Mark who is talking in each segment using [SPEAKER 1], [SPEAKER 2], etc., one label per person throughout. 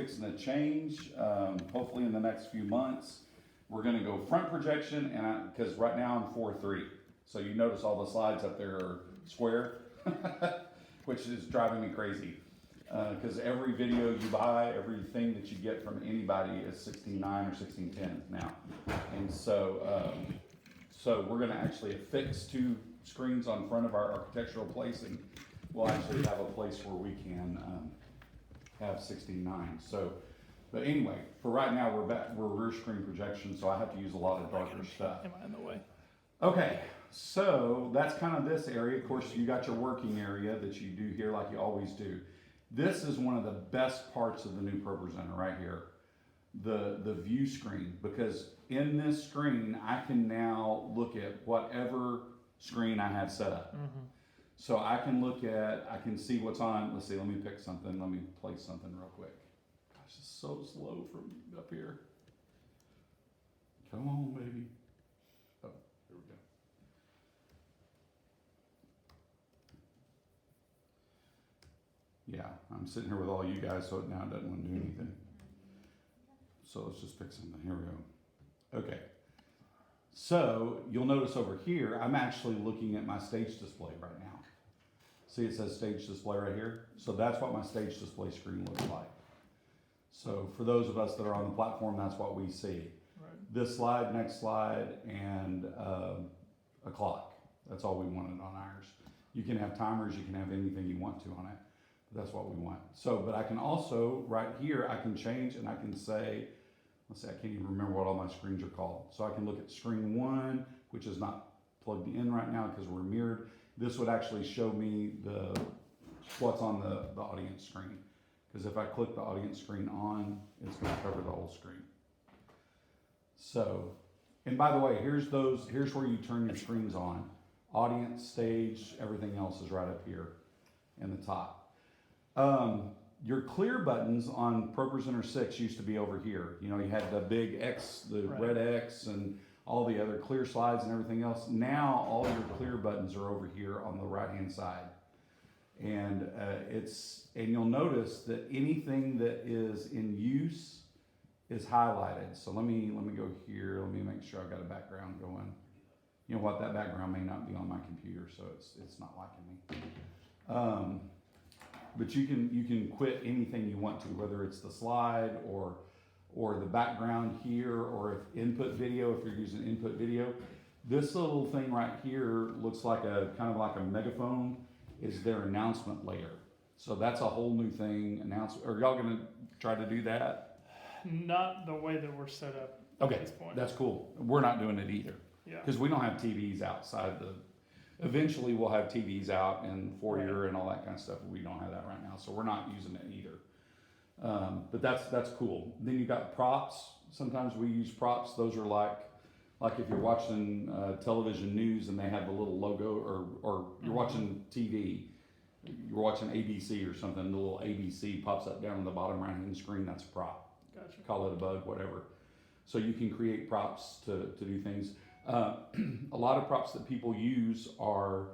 [SPEAKER 1] fixing to change, hopefully in the next few months. We're gonna go front projection, and because right now I'm 4:3, so you notice all the slides up there are square, which is driving me crazy. Because every video you buy, everything that you get from anybody is 16:9 or 16:10 now, and so we're gonna actually affix 2 screens on front of our architectural place, and we'll actually have a place where we can have 16:9. So, but anyway, for right now, we're rear screen projection, so I have to use a lot of darker stuff.
[SPEAKER 2] Am I in the way?
[SPEAKER 1] Okay, so that's kind of this area. Of course, you got your working area that you do here like you always do. This is one of the best parts of the new Propresenter right here, the view screen, because in this screen, I can now look at whatever screen I have set up. So I can see what's on. Let's see, let me pick something. Let me play something real quick. Gosh, it's so slow from up here. Come on, baby. Oh, here we go. Yeah, I'm sitting here with all you guys, so now it doesn't want to do anything. So let's just pick something. Here we go. Okay. So you'll notice over here, I'm actually looking at my stage display right now. See, it says stage display right here. So that's what my stage display screen looks like. So for those of us that are on the platform, that's what we see.
[SPEAKER 2] Right.
[SPEAKER 1] This slide, next slide, and a clock. That's all we wanted on ours. You can have timers, you can have anything you want to on it. But that's what we want. So, but I can also, right here, I can change and I can say, let's see, I can't even remember what all my screens are called. So I can look at screen 1, which is not plugged in right now because we're mirrored. This would actually show me what's on the audience screen. Because if I click the audience screen on, it's going to cover the whole screen. So, and by the way, here's where you turn your screens on. Audience, stage, everything else is right up here in the top. Your clear buttons on Propresenter 6 used to be over here. You know, you had the big X, the red X, and all the other clear slides and everything else. Now all your clear buttons are over here on the right-hand side. And and you'll notice that anything that is in use is highlighted. So let me go here. Let me make sure I've got a background going. You know what? That background may not be on my computer, so it's not liking me. But you can quit anything you want to, whether it's the slide or the background here, or if input video, if you're using input video. This little thing right here looks like kind of like a megaphone, is their announcement layer. So that's a whole new thing. Are y'all gonna try to do that?
[SPEAKER 2] Not the way that we're set up at this point.
[SPEAKER 1] That's cool. We're not doing it either.
[SPEAKER 2] Yeah.
[SPEAKER 1] Because we don't have TVs outside eventually we'll have TVs out in foyer and all that kind of stuff. We don't have that right now, so we're not using it either. But that's cool. Then you got props. Sometimes we use props. Those are like if you're watching television news and they have the little logo, or you're watching TV, you're watching ABC or something, the little ABC pops up down on the bottom right hand screen. That's a prop.
[SPEAKER 2] Gotcha.
[SPEAKER 1] Call it a bug, whatever. So you can create props to do things. A lot of props that people use are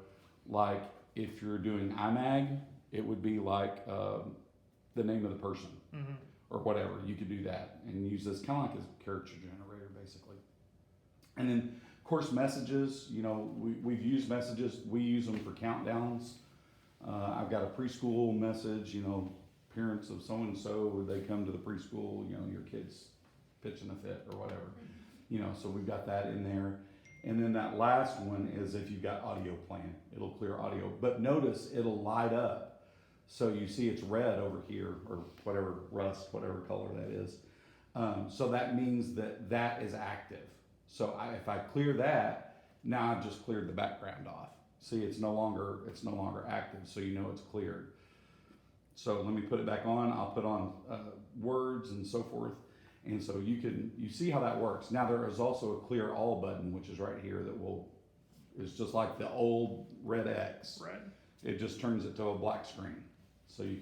[SPEAKER 1] like, if you're doing IMAG, it would be like the name of the person or whatever. You could do that and use this kind of like a character generator, basically. And then, of course, messages. You know, we've used messages. We use them for countdowns. I've got a preschool message. You know, parents of so and so, they come to the preschool. You know, your kid's pitching a fit or whatever. You know, so we've got that in there. And then that last one is if you've got audio playing, it'll clear audio. But notice it'll light up. So you see it's red over here, or whatever, rust, whatever color that is. So that means that is active. So if I clear that, now I've just cleared the background off. See, it's no longer active, so you know it's cleared. So let me put it back on. I'll put on words and so forth. And so you see how that works. Now there is also a clear all button, which is right here, is just like the old red X.
[SPEAKER 2] Right.
[SPEAKER 1] It just turns it to a black screen. So you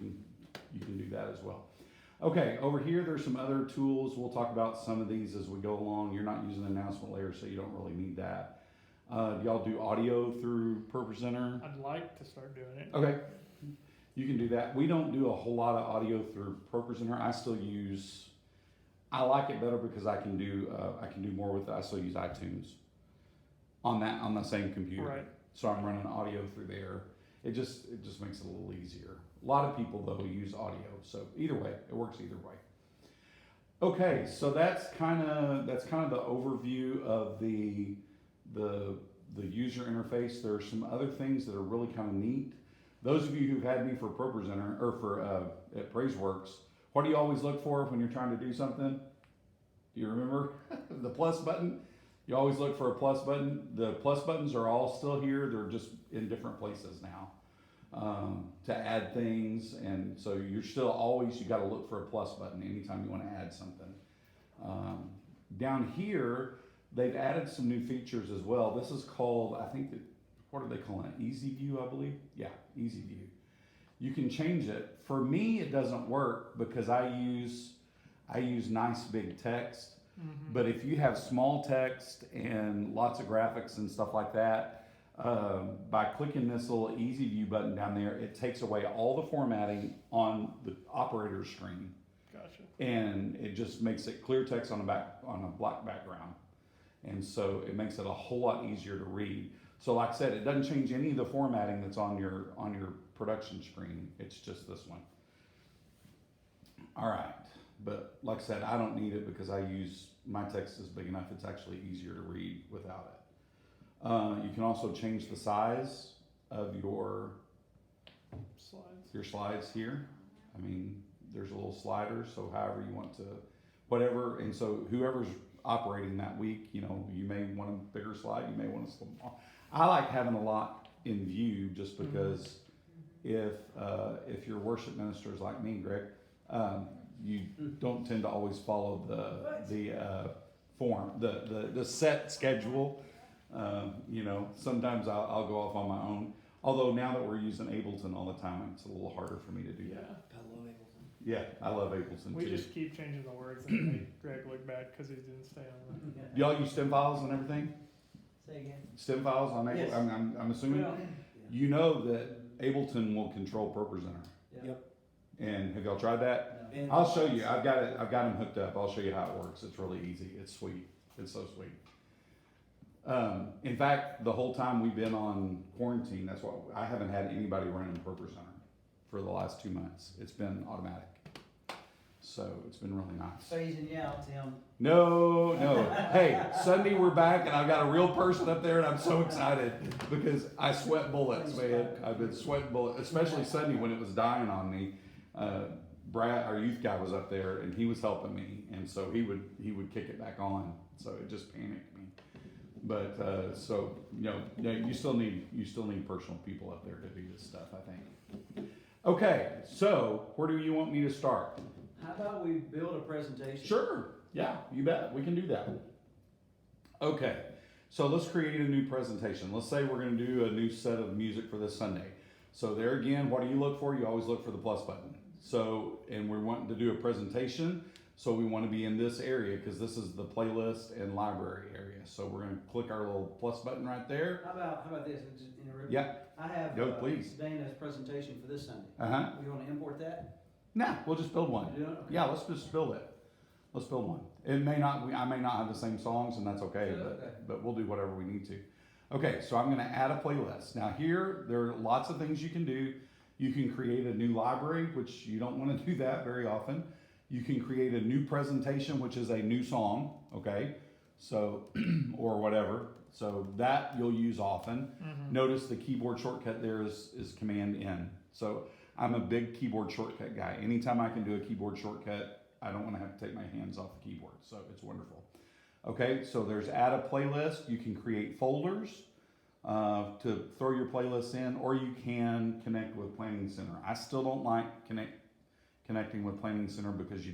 [SPEAKER 1] can do that as well. Okay, over here there's some other tools. We'll talk about some of these as we go along. You're not using an announcement layer, so you don't really need that. Do y'all do audio through Propresenter?
[SPEAKER 2] I'd like to start doing it.
[SPEAKER 1] Okay. You can do that. We don't do a whole lot of audio through Propresenter. I like it better because I can do more with it. I still use iTunes on the same computer.
[SPEAKER 2] Right.
[SPEAKER 1] So I'm running audio through there. It just makes it a little easier. A lot of people though use audio. So either way, it works either way. Okay, so that's kind of the overview of the user interface. There are some other things that are really kind of neat. Those of you who've had me for Propresenter or for at PraiseWorks, what do you always look for when you're trying to do something? Do you remember the plus button? You always look for a plus button. The plus buttons are all still here. They're just in different places now to add things, and so you got to look for a plus button anytime you want to add something. Down here, they've added some new features as well. This is called, what are they calling it? Easy View, I believe. Yeah, Easy View. You can change it. For me, it doesn't work because I use nice big text.
[SPEAKER 2] Mm-hmm.
[SPEAKER 1] But if you have small text and lots of graphics and stuff like that, by clicking this little Easy View button down there, it takes away all the formatting on the operator screen.
[SPEAKER 2] Gotcha.
[SPEAKER 1] And it just makes it clear text on a black background. And so it makes it a whole lot easier to read. So like I said, it doesn't change any of the formatting that's on your production screen. It's just this one. All right. But like I said, I don't need it because my text is big enough. It's actually easier to read without it. You can also change the size of your slides here. I mean, there's a little slider, so however you want to, whatever. And so whoever's operating that week, you may want a bigger slide, you may want a small. I like having a lot in view just because if your worship minister is like me, Greg, you don't tend to always follow the form, the set schedule. Sometimes I'll go off on my own. Although now that we're using Ableton all the time, it's a little harder for me to do that.
[SPEAKER 3] I love Ableton.
[SPEAKER 1] Yeah, I love Ableton
[SPEAKER 2] We
[SPEAKER 1] too.
[SPEAKER 2] just keep changing the words and it made Greg look bad because he didn't stay on
[SPEAKER 1] Do y'all use stem files and everything?
[SPEAKER 3] Say again.
[SPEAKER 1] Stem files on Ableton?
[SPEAKER 3] Yes.
[SPEAKER 1] I'm assuming.
[SPEAKER 3] Well,
[SPEAKER 1] You know that Ableton will control Propresenter.
[SPEAKER 3] Yep.
[SPEAKER 1] And have y'all tried that?
[SPEAKER 3] No. And-
[SPEAKER 1] I'll show you. I've got them hooked up. I'll show you how it works. It's really easy. It's sweet. It's so sweet. In fact, the whole time we've been on quarantine, that's why I haven't had anybody running Propresenter for the last 2 months. It's been automatic. So it's been really nice.
[SPEAKER 3] Phasing you out, Tim.
[SPEAKER 1] No. Hey, Sunday we're back and I've got a real person up there and I'm so excited because I sweat bullets, man. I've been sweating bullets, especially Sunday when it was dying on me. Brad, our youth guy, was up there and he was helping me, and so he would kick it back on. So it just panicked me. But you still need personal people up there to do this stuff, I think. Okay, so where do you want me to start?
[SPEAKER 3] How about we build a presentation?
[SPEAKER 1] Sure. Yeah, you bet. We can do that. Okay, so let's create a new presentation. Let's say we're going to do a new set of music for this Sunday. So there again, what do you look for? You always look for the plus button. So, and we're wanting to do a presentation. So we want to be in this area because this is the playlist and library area. So we're going to click our little plus button right there.
[SPEAKER 3] How about this? Just interrupt.
[SPEAKER 1] Yeah.
[SPEAKER 3] I have
[SPEAKER 1] Go, please.
[SPEAKER 3] Dana's presentation for this Sunday.
[SPEAKER 1] Uh-huh.
[SPEAKER 3] You want to import that?
[SPEAKER 1] Nah, we'll just build one.
[SPEAKER 3] You doing it? Okay.
[SPEAKER 1] Yeah, let's just build it. Let's build one. I may not have the same songs, and that's okay, but we'll do whatever we need to. Okay, so I'm going to add a playlist. Now here, there are lots of things you can do. You can create a new library, which you don't want to do that very often. You can create a new presentation, which is a new song, okay? So, or whatever. So that you'll use often.
[SPEAKER 2] Mm-hmm.
[SPEAKER 1] Notice the keyboard shortcut there is Command N. So I'm a big keyboard shortcut guy. Anytime I can do a keyboard shortcut, I don't want to have to take my hands off the keyboard. So it's wonderful. Okay, so there's add a playlist. You can create folders to throw your playlists in, or you can connect with Planning Center. I still don't like connecting with Planning Center because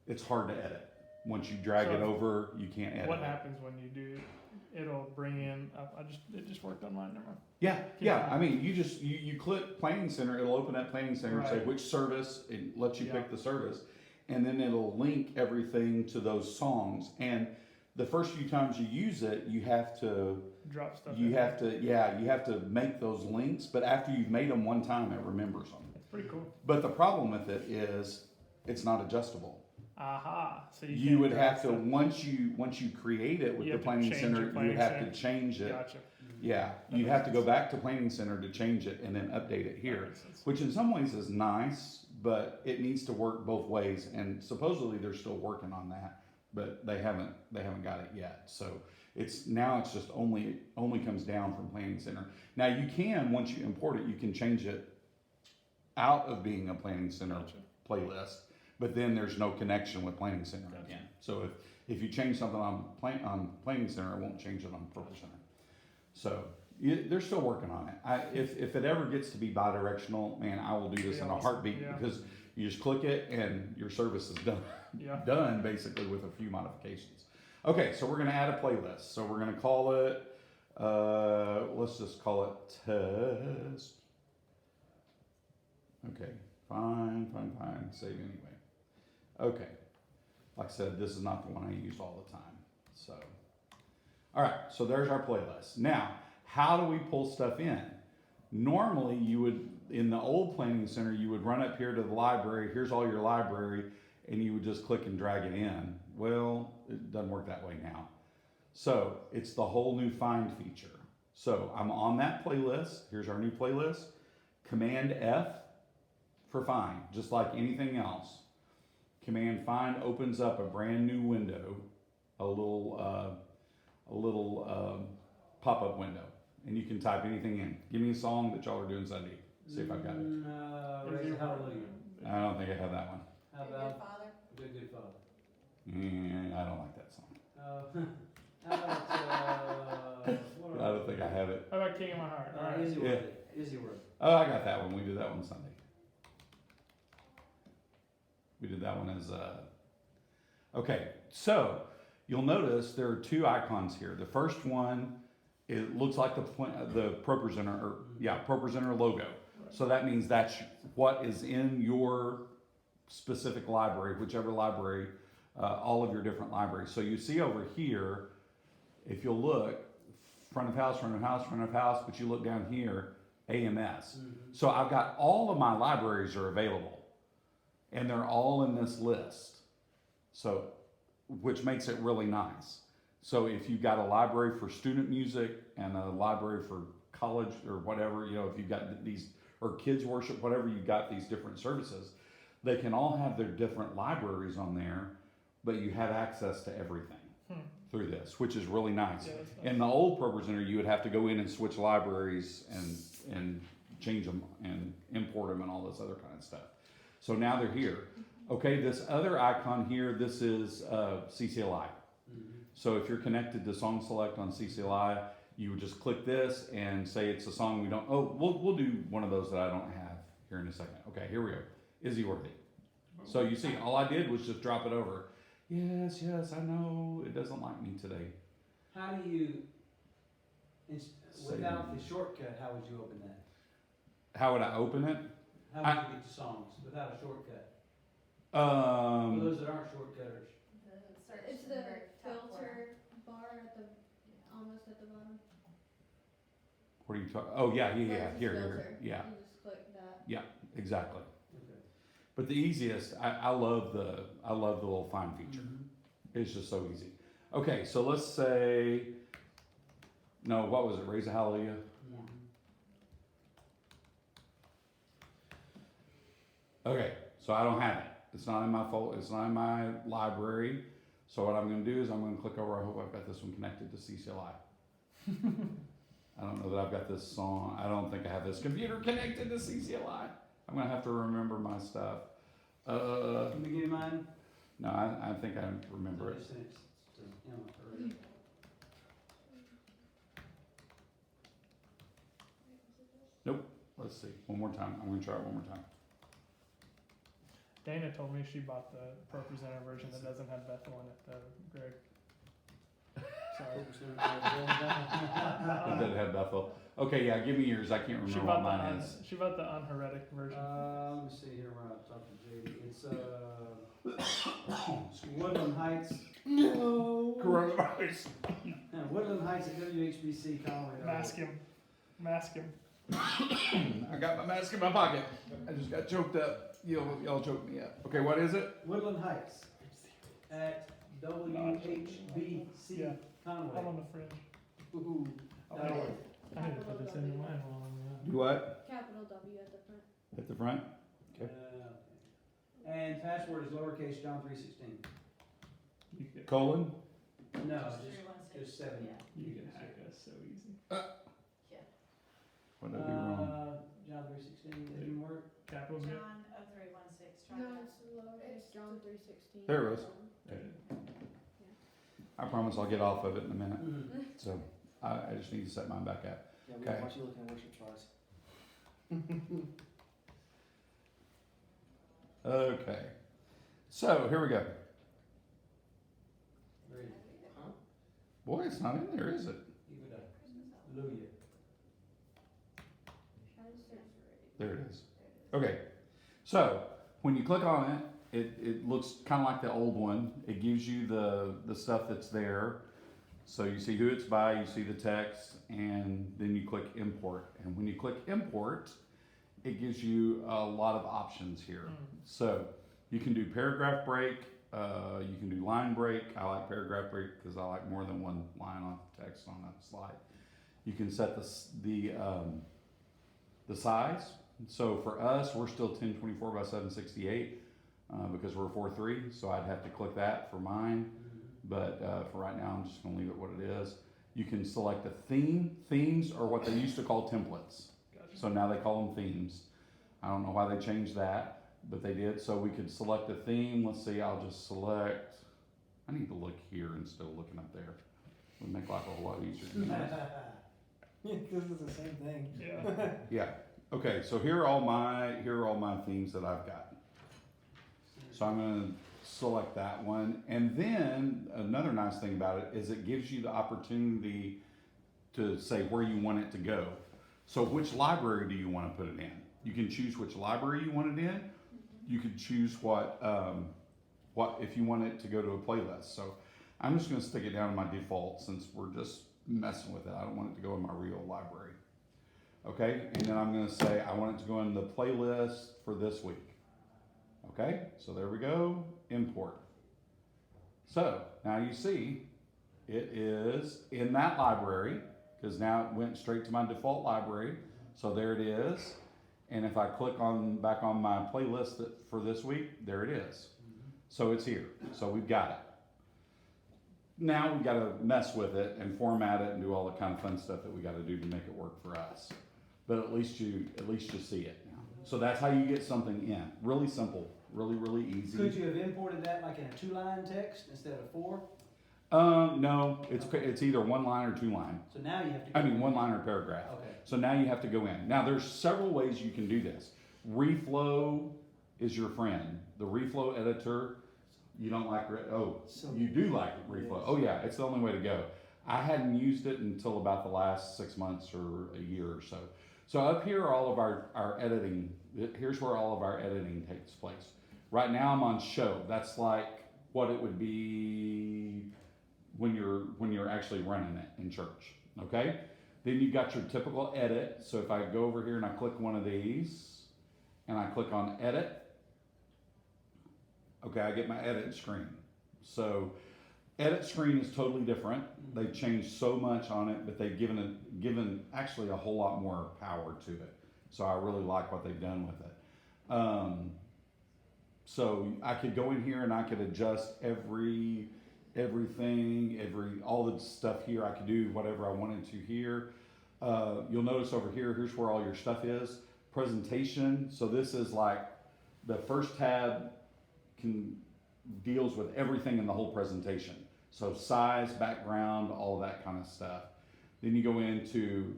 [SPEAKER 1] it's hard to edit. Once you drag it over, you can't edit.
[SPEAKER 2] What happens when you do? It'll bring in. It just worked on mine. Never mind.
[SPEAKER 1] Yeah. I mean, you click Planning Center. It'll open up Planning Center and say
[SPEAKER 2] Right.
[SPEAKER 1] which service. It lets you pick the service, and then it'll link everything to those songs. And the first few times you use it, you have to
[SPEAKER 2] Drop stuff.
[SPEAKER 1] you
[SPEAKER 2] in.
[SPEAKER 1] have to make those links. But after you've made them one time, it remembers them.
[SPEAKER 2] It's pretty cool.
[SPEAKER 1] But the problem with it is it's not adjustable.
[SPEAKER 2] Aha. So
[SPEAKER 1] You
[SPEAKER 2] can't
[SPEAKER 1] would
[SPEAKER 2] drag
[SPEAKER 1] have to
[SPEAKER 2] stuff.
[SPEAKER 1] once you create it with
[SPEAKER 2] You
[SPEAKER 1] the
[SPEAKER 2] have to
[SPEAKER 1] planning
[SPEAKER 2] change
[SPEAKER 1] center,
[SPEAKER 2] your
[SPEAKER 1] you
[SPEAKER 2] planning
[SPEAKER 1] would have
[SPEAKER 2] center.
[SPEAKER 1] to change it.
[SPEAKER 2] Gotcha.
[SPEAKER 1] Yeah,
[SPEAKER 2] That
[SPEAKER 1] you
[SPEAKER 2] makes
[SPEAKER 1] have to go
[SPEAKER 2] sense.
[SPEAKER 1] back to planning center to change it and then update it
[SPEAKER 2] That
[SPEAKER 1] here,
[SPEAKER 2] makes sense.
[SPEAKER 1] which in some ways is nice, but it needs to work both ways. And supposedly they're still working on that, but they haven't got it yet. So it's just only comes down from planning center. Now you can, once you import it, you can change it out of being a planning center
[SPEAKER 2] Gotcha.
[SPEAKER 1] playlist, but then there's no connection with planning center
[SPEAKER 2] Gotcha.
[SPEAKER 1] again. So if you change something on planning center, it won't change it on Propresenter. So they're still working on it. If it ever gets to be bi-directional, man, I will do this in a
[SPEAKER 2] Awesome.
[SPEAKER 1] heartbeat
[SPEAKER 2] Yeah.
[SPEAKER 1] because you just click it and your service is done.
[SPEAKER 2] Yeah.
[SPEAKER 1] Done basically with a few modifications. Okay, so we're gonna add a playlist. So we're gonna call it, let's just call it test. Okay, fine, save anyway. Okay, like I said, this is not the one I use all the time, so. All right, so there's our playlist. Now, how do we pull stuff in? Normally, you would, in the old planning center, you would run up here to the library, here's all your library, and you would just click and drag it in. Well, it doesn't work that way now. So, it's the whole new find feature. So, I'm on that playlist, here's our new playlist. Command F for find, just like anything else. Command find opens up a brand new window, a little pop-up window, and you can type anything in. Give me a song that y'all are doing Sunday. See if I've got it.
[SPEAKER 3] Raise a hallelujah.
[SPEAKER 1] I don't think I have that one.
[SPEAKER 3] How
[SPEAKER 4] Good
[SPEAKER 3] about
[SPEAKER 4] Father.
[SPEAKER 3] Good Father?
[SPEAKER 1] I don't like that song.
[SPEAKER 3] How about,
[SPEAKER 1] I don't think I have it.
[SPEAKER 2] How about King of My Heart? All right.
[SPEAKER 3] Easy
[SPEAKER 1] Yeah.
[SPEAKER 3] word, easy word.
[SPEAKER 1] Oh, I got that one. We did that one Sunday. We did that one as okay. So you'll notice there are two icons here. The first one, it looks like the Propresenter logo. So that means that's what is in your specific library, whichever library, all of your different libraries. So you see over here, if you'll look, front of house, but you look down here, AMS. So I've got all of my libraries are available, and they're all in this list. So, which makes it really nice. So if you've got a library for student music and a library for college or whatever, if you've got these, or kids worship, whatever, you've got these different services, they can all have their different libraries on there, but you have access to everything through this, which is really nice.
[SPEAKER 2] Yeah, that's nice.
[SPEAKER 1] In the old Propresenter, you would have to go in and switch libraries and change them and import them and all this other kind of stuff. So now they're here. Okay, this other icon here, this is CCLI. So if you're connected to Song Select on CCLI, you would just click this and say it's a song we don't, we'll do one of those that I don't have here in a second. Okay, here we go. Is he worthy? So you see, all I did was just drop it over. Yes, I know, it doesn't like me today.
[SPEAKER 3] How do you, without the shortcut, how would you open that?
[SPEAKER 1] How would I open it?
[SPEAKER 3] How would you get to songs without a shortcut? For
[SPEAKER 1] Um,
[SPEAKER 3] those that aren't shortcutters.
[SPEAKER 4] It's the filter bar at the, almost at the bottom.
[SPEAKER 1] what are you talking? Oh, yeah,
[SPEAKER 4] Versus
[SPEAKER 1] here,
[SPEAKER 4] filter.
[SPEAKER 1] yeah,
[SPEAKER 4] You just click that.
[SPEAKER 1] exactly.
[SPEAKER 3] Okay.
[SPEAKER 1] But the easiest, I love the little find feature. It's just so easy. Okay, so let's say, no, what was it? Raise a Hallelujah. Okay, so I don't have it. It's not in my folder. It's not in my library. So what I'm going to do is I'm going to click over. I hope I've got this one connected to CCLI. I don't know that I've got this song. I don't think I have this computer connected to CCLI. I'm going to have to remember my stuff.
[SPEAKER 3] Can we give you mine?
[SPEAKER 1] No, I think I remember it.
[SPEAKER 3] Just send it to him or-
[SPEAKER 1] Let's see. One more time. I'm going to try it one more time.
[SPEAKER 2] Dana told me she bought the Propresenter version that doesn't have Bethel in it, though, Greg. Sorry.
[SPEAKER 1] It doesn't have Bethel. Okay, yeah, give me yours. I can't
[SPEAKER 2] She
[SPEAKER 1] remember what
[SPEAKER 2] bought
[SPEAKER 1] mine
[SPEAKER 2] the
[SPEAKER 1] is.
[SPEAKER 2] she bought the unheretic version.
[SPEAKER 3] Let me see here where I talked to JD. It's Woodland Heights
[SPEAKER 5] No.
[SPEAKER 1] Coronavirus.
[SPEAKER 3] Woodland Heights at WHBC Conway.
[SPEAKER 2] Mask him. Mask him.
[SPEAKER 1] I got my mask in my pocket. I just got choked up. Y'all choked me up. Okay, what is it?
[SPEAKER 3] Woodland Heights at WHBC
[SPEAKER 2] Yeah.
[SPEAKER 3] Conway.
[SPEAKER 2] I'm on the fringe.
[SPEAKER 3] Ooh.
[SPEAKER 2] I need to put this in mine while I'm
[SPEAKER 1] Do what?
[SPEAKER 4] Capital W at the front.
[SPEAKER 1] At the front? Okay.
[SPEAKER 3] And password is lowercase John 3:16.
[SPEAKER 2] You can,
[SPEAKER 1] Colon?
[SPEAKER 3] No, just 7.
[SPEAKER 2] you can hack us so easy.
[SPEAKER 1] What did I do wrong?
[SPEAKER 3] John 3:16, that didn't work.
[SPEAKER 2] Capital J.
[SPEAKER 6] John 0316, try
[SPEAKER 4] No,
[SPEAKER 6] that.
[SPEAKER 4] it's lowercase John 3:16.
[SPEAKER 1] There it is. I promise I'll get off of it in a minute. So I just need to set mine back up.
[SPEAKER 5] Yeah, we
[SPEAKER 1] Okay.
[SPEAKER 5] don't want you looking at worship charts.
[SPEAKER 1] Okay. So here we go.
[SPEAKER 3] Ready.
[SPEAKER 5] Huh?
[SPEAKER 1] Boy, it's not in there, is it?
[SPEAKER 3] Keep it up. Hallelujah.
[SPEAKER 1] There it is. Okay. So when you click on it, it looks kind of like the old one. It gives you the stuff that's there. So you see who it's by, you see the text, and then you click import. And when you click import, it gives you a lot of options here. So you can do paragraph break, you can do line break. I like paragraph break because I like more than one line of text on a slide. You can set the size. So for us, we're still 1024 by 768 because we're 4:3. So I'd have to click that for mine. But for right now, I'm just going to leave it what it is. You can select a theme. Themes are what they used to call templates.
[SPEAKER 2] Gotcha.
[SPEAKER 1] So now they call them themes. I don't know why they changed that, but they did. So we could select a theme. Let's see, I'll just select, I need to look here instead of looking up there. It would make life a whole lot easier.
[SPEAKER 5] This is the same thing.
[SPEAKER 2] Yeah.
[SPEAKER 1] Yeah. Okay, so here are all my themes that I've got. So I'm going to select that one. And then another nice thing about it is it gives you the opportunity to say where you want it to go. So which library do you want to put it in? You can choose which library you want it in. You could choose what if you want it to go to a playlist. So I'm just going to stick it down in my default since we're just messing with it. I don't want it to go in my real library. Okay, and then I'm going to say I want it to go in the playlist for this week. Okay, so there we go, import. So now you see it is in that library because now it went straight to my default library. So there it is. And if I click back on my playlist for this week, there it is. So it's here. So we've got it. Now we've got to mess with it and format it and do all the kind of fun stuff that we got to do to make it work for us. But at least you see it now. So that's how you get something in. Really simple, really easy.
[SPEAKER 3] Could you have imported that like in a 2-line text instead of 4?
[SPEAKER 1] No, it's either 1 line or 2 line.
[SPEAKER 3] So now you have to.
[SPEAKER 1] 1 line or paragraph.
[SPEAKER 3] Okay.
[SPEAKER 1] So now you have to go in. Now there's several ways you can do this. Reflow is your friend. The reflow editor, you don't like, you do like reflow.
[SPEAKER 5] Yes.
[SPEAKER 1] Oh yeah, it's the only way to go. I hadn't used it until about the last 6 months or a year or so. So up here are all of our editing. Here's where all of our editing takes place. Right now I'm on show. That's like what it would be when you're actually running it in church. Okay? Then you've got your typical edit. So if I go over here and I click one of these and I click on edit, okay, I get my edit screen. So edit screen is totally different. They've changed so much on it, but they've given actually a whole lot more power to it. So I really like what they've done with it. So I could go in here and I could adjust everything, all the stuff here. I could do whatever I wanted to here. You'll notice over here, here's where all your stuff is. Presentation. So this is like the first tab deals with everything in the whole presentation. So size, background, all of that kind of stuff. Then you go into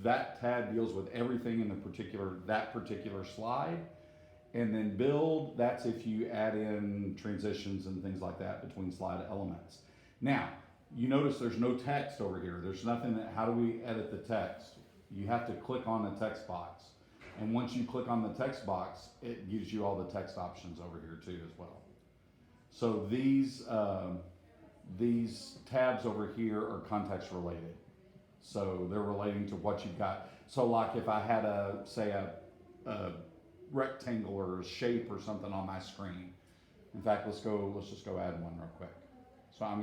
[SPEAKER 1] that tab deals with everything in that particular slide. And then build, that's if you add in transitions and things like that between slide elements. Now, you notice there's no text over here. There's nothing how do we edit the text? You have to click on the text box. And once you click on the text box, it gives you all the text options over here too as well. So these, these tabs over here are context related. So they're relating to what you've got. So like if I had a rectangle or a shape or something on my screen. In fact, let's just go add one real quick. So I'm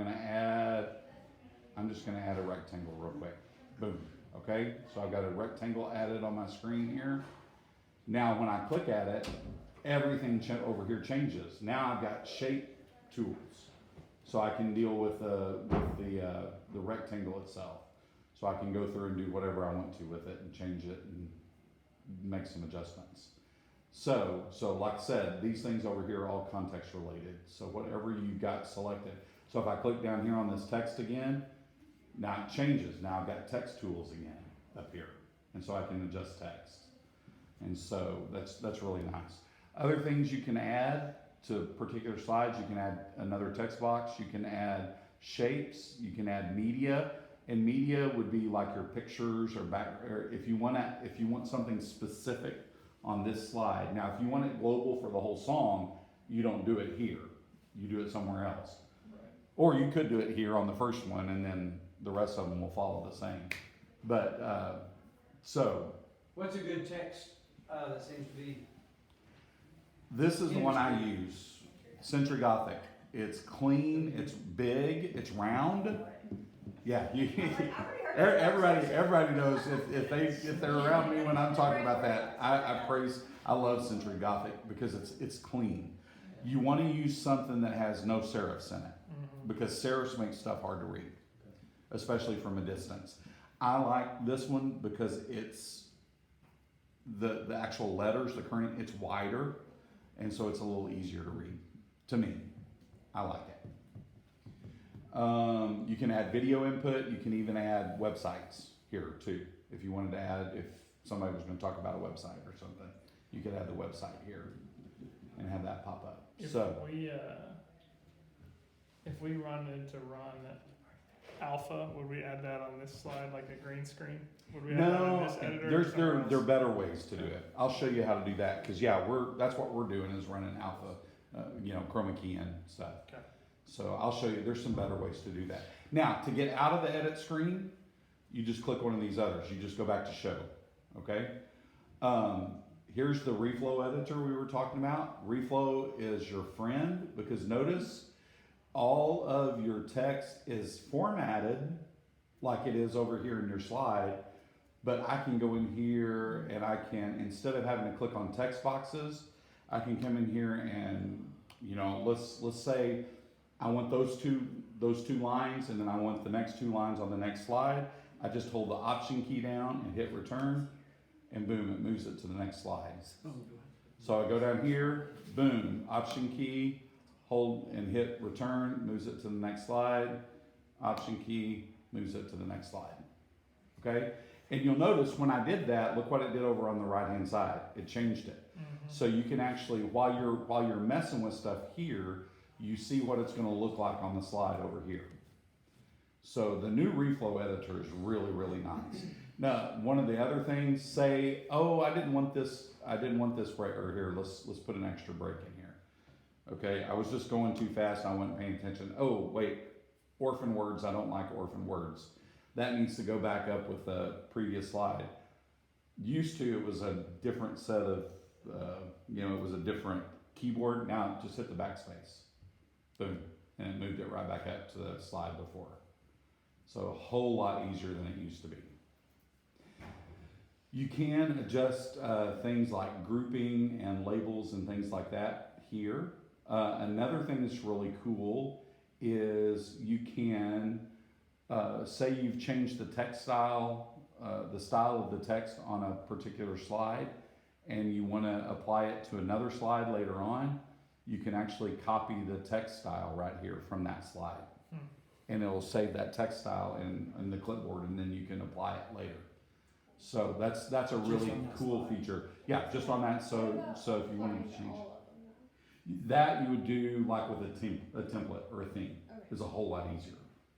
[SPEAKER 1] just gonna add a rectangle real quick. Boom, okay? So I've got a rectangle added on my screen here. Now when I click at it, everything over here changes. Now I've got shape tools. So I can deal with the rectangle itself. So I can go through and do whatever I want to with it and change it and make some adjustments. So like I said, these things over here are all context related. So whatever you've got selected. So if I click down here on this text again, now it changes. Now I've got text tools again up here. And so I can adjust text. And so that's really nice. Other things you can add to particular slides, you can add another text box, you can add shapes, you can add media. And media would be like your pictures or if you want something specific on this slide. Now, if you want it global for the whole song, you don't do it here. You do it somewhere else.
[SPEAKER 2] Right.
[SPEAKER 1] Or you could do it here on the first one, and then the rest of them will follow the same. But so
[SPEAKER 3] What's a good text, that seems to be,
[SPEAKER 1] this is the one I use, Century Gothic. It's clean, it's big, it's round. Yeah, everybody knows if they're around me when I'm talking about that. I love Century Gothic because it's clean. You want to use something that has no serifs in it because serifs make stuff hard to read, especially from a distance. I like this one because it's the actual letters, it's wider, and so it's a little easier to read. To me, I like it. You can add video input. You can even add websites here too. If you wanted to add, if somebody was going to talk about a website or something, you could add the website here and have that pop up.
[SPEAKER 2] If we run alpha, would we add that on this slide like a green screen? Would we add that in this editor?
[SPEAKER 1] There are better ways to do it. I'll show you how to do that because that's what we're doing is running alpha, chroma key and stuff.
[SPEAKER 2] Okay.
[SPEAKER 1] So I'll show you, there's some better ways to do that. Now, to get out of the edit screen, you just click one of these others. You just go back to show, okay? Here's the reflow editor we were talking about. Reflow is your friend because notice all of your text is formatted like it is over here in your slide, but I can go in here and I can, instead of having to click on text boxes, I can come in here and, let's say, I want those two lines and then I want the next two lines on the next slide. I just hold the Option key down and hit return and boom, it moves it to the next slide. So I go down here, boom, Option key, hold and hit return, moves it to the next slide. Option key, moves it to the next slide. Okay? And you'll notice when I did that, look what it did over on the right hand side. It changed it. So you can actually, while you're messing with stuff here, you see what it's going to look like on the slide over here. So the new reflow editor is really, really nice. Now, one of the other things, say, I didn't want this break, or here, let's put an extra break in here. Okay, I was just going too fast, I wasn't paying attention. Oh, wait, orphan words, I don't like orphan words. That needs to go back up with the previous slide. Used to, it was a different set of, it was a different keyboard. Now, just hit the backspace. Boom, and it moved it right back up to the slide before. So a whole lot easier than it used to be. You can adjust things like grouping and labels and things like that here. Another thing that's really cool is you can, say you've changed the text style, the style of the text on a particular slide, and you want to apply it to another slide later on. You can actually copy the text style right here from that slide. And it'll save that text style in the clipboard and then you can apply it later. So that's a really cool feature. Yeah, just on that. So if you want to change that, you would do like with a template or a theme. Is a whole lot easier.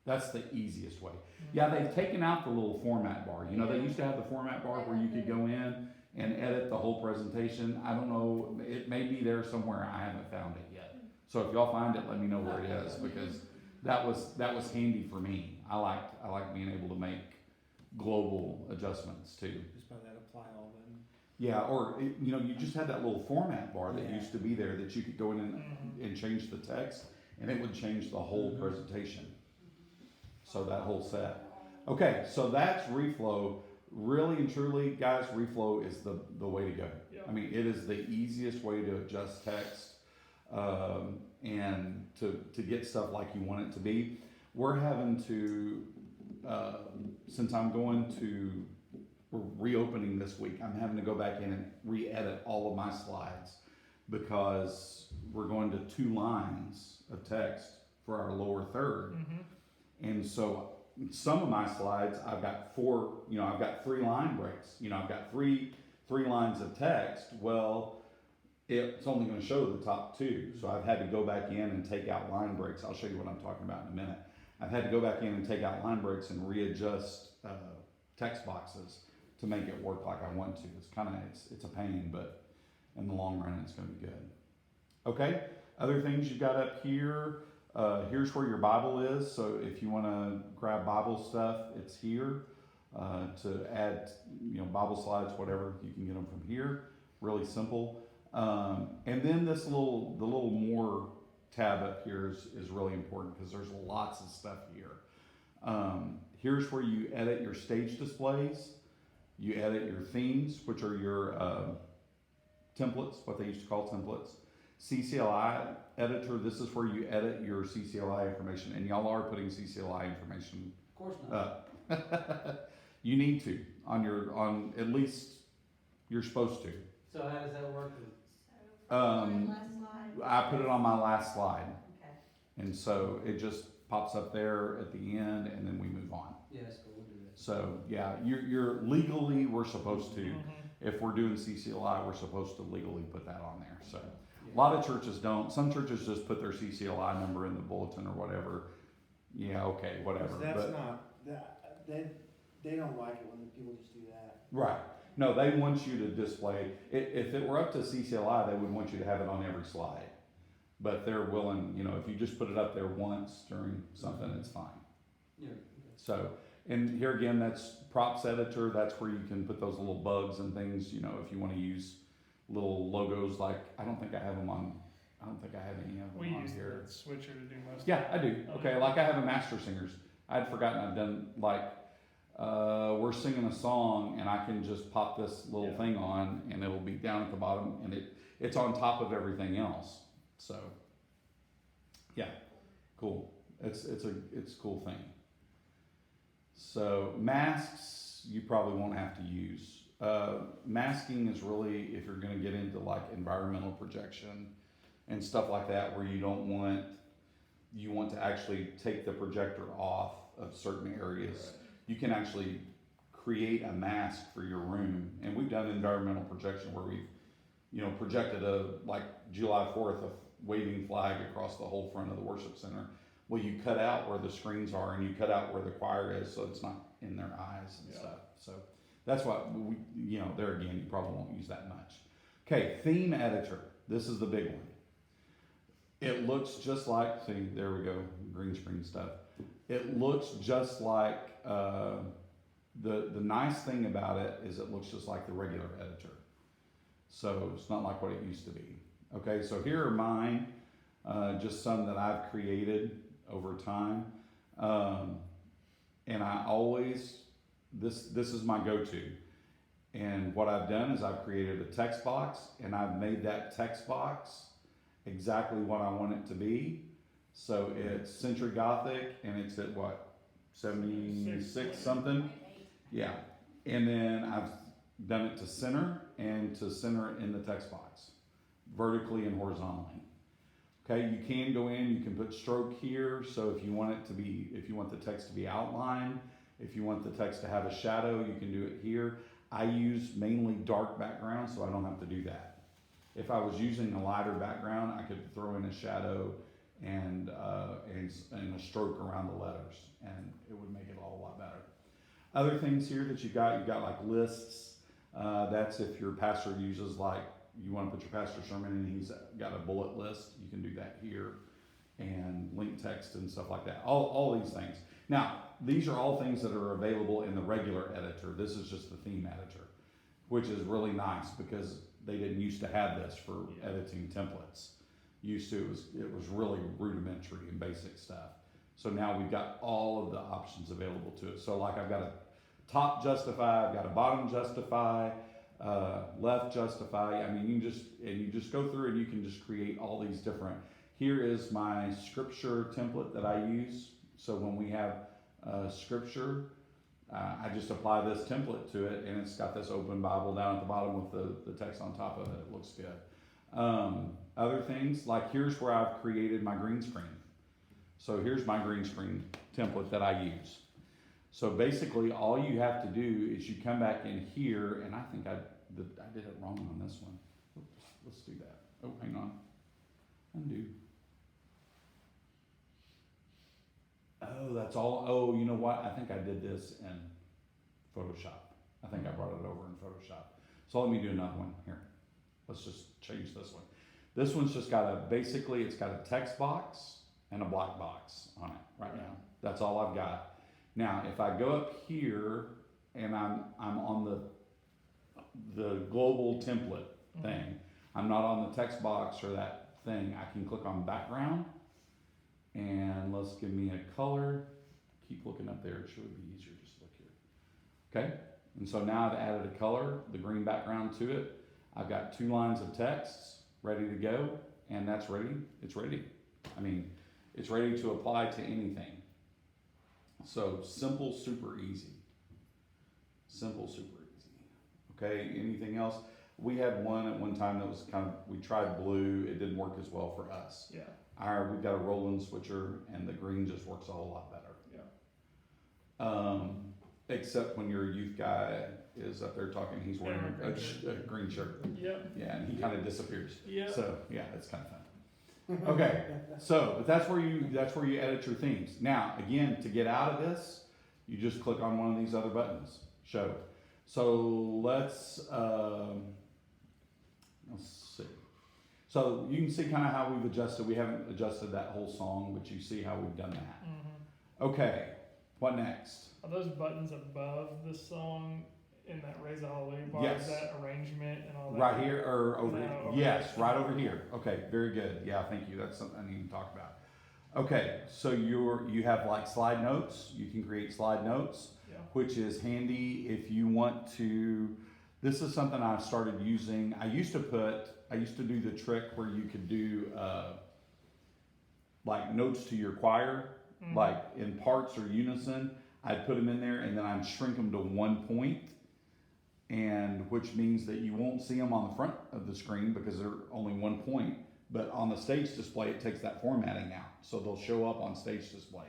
[SPEAKER 1] That's the easiest way. Yeah, they've taken out the little format bar. They used to have the format bar where you could go in and edit the whole presentation. I don't know, it may be there somewhere. I haven't found it yet. So if y'all find it, let me know where it is because that was handy for me. I like being able to make global adjustments too.
[SPEAKER 5] Just by that apply all button.
[SPEAKER 1] Yeah, or you just had that little format bar that
[SPEAKER 5] Yeah.
[SPEAKER 1] used to be there that you could go in and change the text, and it would change the whole presentation. So that whole set. Okay, so that's reflow. Really and truly, guys, reflow is the way to go.
[SPEAKER 2] Yeah.
[SPEAKER 1] I mean, it is the easiest way to adjust text and to get stuff like you want it to be. We're having to, since we're reopening this week, I'm having to go back in and re-edit all of my slides because we're going to 2 lines of text for our lower third.
[SPEAKER 2] Mm-hmm.
[SPEAKER 1] And so some of my slides, I've got 3 line breaks. I've got three lines of text. Well, it's only going to show the top 2. So I've had to go back in and take out line breaks. I'll show you what I'm talking about in a minute. I've had to go back in and take out line breaks and readjust text boxes to make it work like I want to. It's a pain, but in the long run, it's going to be good. Okay, other things you got up here. Here's where your Bible is. So if you want to grab Bible stuff, it's here. To add, Bible slides, whatever, you can get them from here. Really simple. And then the little more tab up here is really important because there's lots of stuff here. Here's where you edit your stage displays. You edit your themes, which are your templates, what they used to call templates. CCLI editor, this is where you edit your CCLI information, and y'all are putting CCLI information
[SPEAKER 3] Of course not.
[SPEAKER 1] up. You need to on at least you're supposed to.
[SPEAKER 3] So how does that work?
[SPEAKER 1] I put it on my last slide,
[SPEAKER 6] Okay.
[SPEAKER 1] and so it just pops up there at the end, and then we move on.
[SPEAKER 3] Yeah, that's cool, we'll do that.
[SPEAKER 1] So yeah, you're legally we're supposed to.
[SPEAKER 2] Mm-hmm.
[SPEAKER 1] If we're doing CCLI, we're supposed to legally put that on there. So a lot of churches don't. Some churches just put their CCLI number in the bulletin or whatever. Yeah, okay, whatever.
[SPEAKER 5] That's
[SPEAKER 1] But
[SPEAKER 5] not, they don't like it when people just do that.
[SPEAKER 1] right. No, they want you to display. If it were up to CCLI, they would want you to have it on every slide. But they're willing, if you just put it up there once during something, it's fine.
[SPEAKER 3] Yeah.
[SPEAKER 1] So, and here again, that's props editor. That's where you can put those little bugs and things, if you want to use little logos like, I don't think I have any of them
[SPEAKER 2] We
[SPEAKER 1] on
[SPEAKER 2] use
[SPEAKER 1] here.
[SPEAKER 2] the switcher to do most.
[SPEAKER 1] Yeah, I do. Okay, like I have a Master Singers. I'd forgotten I've done we're singing a song and I can just pop this little thing on and it'll be down at the bottom and it's on top of everything else. So, yeah, cool. It's a cool thing. So masks you probably won't have to use. Masking is really if you're going to get into like environmental projection and stuff like that where you want to actually take the projector off of certain areas. You can actually create a mask for your room, and we've done environmental projection where we've projected July 4th a waving flag across the whole front of the worship center. Well, you cut out where the screens are and you cut out where the choir is so it's not in their eyes and stuff. So that's what we, there again, you probably won't use that much. Okay, theme editor. This is the big one. It looks just like, see, there we go, green screen stuff. It looks just like, the nice thing about it is it looks just like the regular editor. So it's not like what it used to be. Okay, so here are mine, just some that I've created over time. And I always, this is my go-to. And what I've done is I've created a text box and I've made that text box exactly what I want it to be. So it's Century Gothic and it's at what, 76 something? Yeah. And then I've done it to center and to center in the text box, vertically and horizontally. Okay, you can go in, you can put stroke here. So if you want the text to be outlined, if you want the text to have a shadow, you can do it here. I use mainly dark background, so I don't have to do that. If I was using a lighter background, I could throw in a shadow and a stroke around the letters, and it would make it all a lot better. Other things here that you've got like lists. That's if your pastor uses you want to put your pastor's sermon and he's got a bullet list, you can do that here. and link text and stuff like that. All these things. Now, these are all things that are available in the regular editor. This is just the theme editor, which is really nice because they didn't used to have this for editing templates. Used to, it was really rudimentary and basic stuff. So now we've got all of the options available to it. So like I've got a top justify, I've got a bottom justify, left justify. I mean, you just go through and you can just create all these different. Here is my scripture template that I use. So when we have scripture, I just apply this template to it, and it's got this open Bible down at the bottom with the text on top of it. It looks good. Other things, like here's where I've created my green screen. So here's my green screen template that I use. So basically all you have to do is you come back in here, and I think I did it wrong on this one. Oops, let's do that. Oh, hang on. Undo. Oh, that's all. Oh, you know what? I think I did this in Photoshop. I think I brought it over in Photoshop. So let me do another one here. Let's just change this one. This one's just got basically it's got a text box and a black box on it right now. That's all I've got. Now, if I go up here and I'm on the global template thing, I'm not on the text box or that thing, I can click on background, and let's give me a color. Keep looking up there, it should be easier just to look here. Okay, and so now I've added a color, the green background to it. I've got 2 lines of text ready to go, and that's ready. It's ready. I mean, it's ready to apply to anything. So simple, super easy. Simple, super easy. Okay, anything else? We had one at one time that was we tried blue, it didn't work as well for us.
[SPEAKER 2] Yeah.
[SPEAKER 1] We've got a Roland switcher, and the green just works a whole lot better.
[SPEAKER 2] Yeah.
[SPEAKER 1] Except when your youth guy is up there talking, he's wearing a green shirt.
[SPEAKER 2] Yep.
[SPEAKER 1] Yeah, and he kind of disappears.
[SPEAKER 2] Yep.
[SPEAKER 1] So yeah, it's kind of fun. Okay, so but that's where you edit your themes. Now again, to get out of this, you just click on one of these other buttons. Show. So let's see. So you can see kind of how we've adjusted. We haven't adjusted that whole song, but you see how we've done that.
[SPEAKER 2] Mm-hmm.
[SPEAKER 1] Okay, what next?
[SPEAKER 2] Are those buttons above the song in that Raise a Hallelujah bar?
[SPEAKER 1] Yes.
[SPEAKER 2] Is that arrangement and all that?
[SPEAKER 1] Right here or over
[SPEAKER 2] No,
[SPEAKER 1] here?
[SPEAKER 2] over
[SPEAKER 1] Yes,
[SPEAKER 2] here.
[SPEAKER 1] right over here. Okay, very good. Yeah, thank you. That's something I need to talk about. Okay, so you have like slide notes. You can create slide notes,
[SPEAKER 2] Yeah.
[SPEAKER 1] which is handy if you want to. This is something I started using. I used to do the trick where you could do like notes to your choir,
[SPEAKER 2] Mm-hmm.
[SPEAKER 1] like in parts or unison. I'd put them in there, and then I'd shrink them to 1 point, and which means that you won't see them on the front of the screen because they're only 1 point. But on the stage display, it takes that formatting out, so they'll show up on stage display.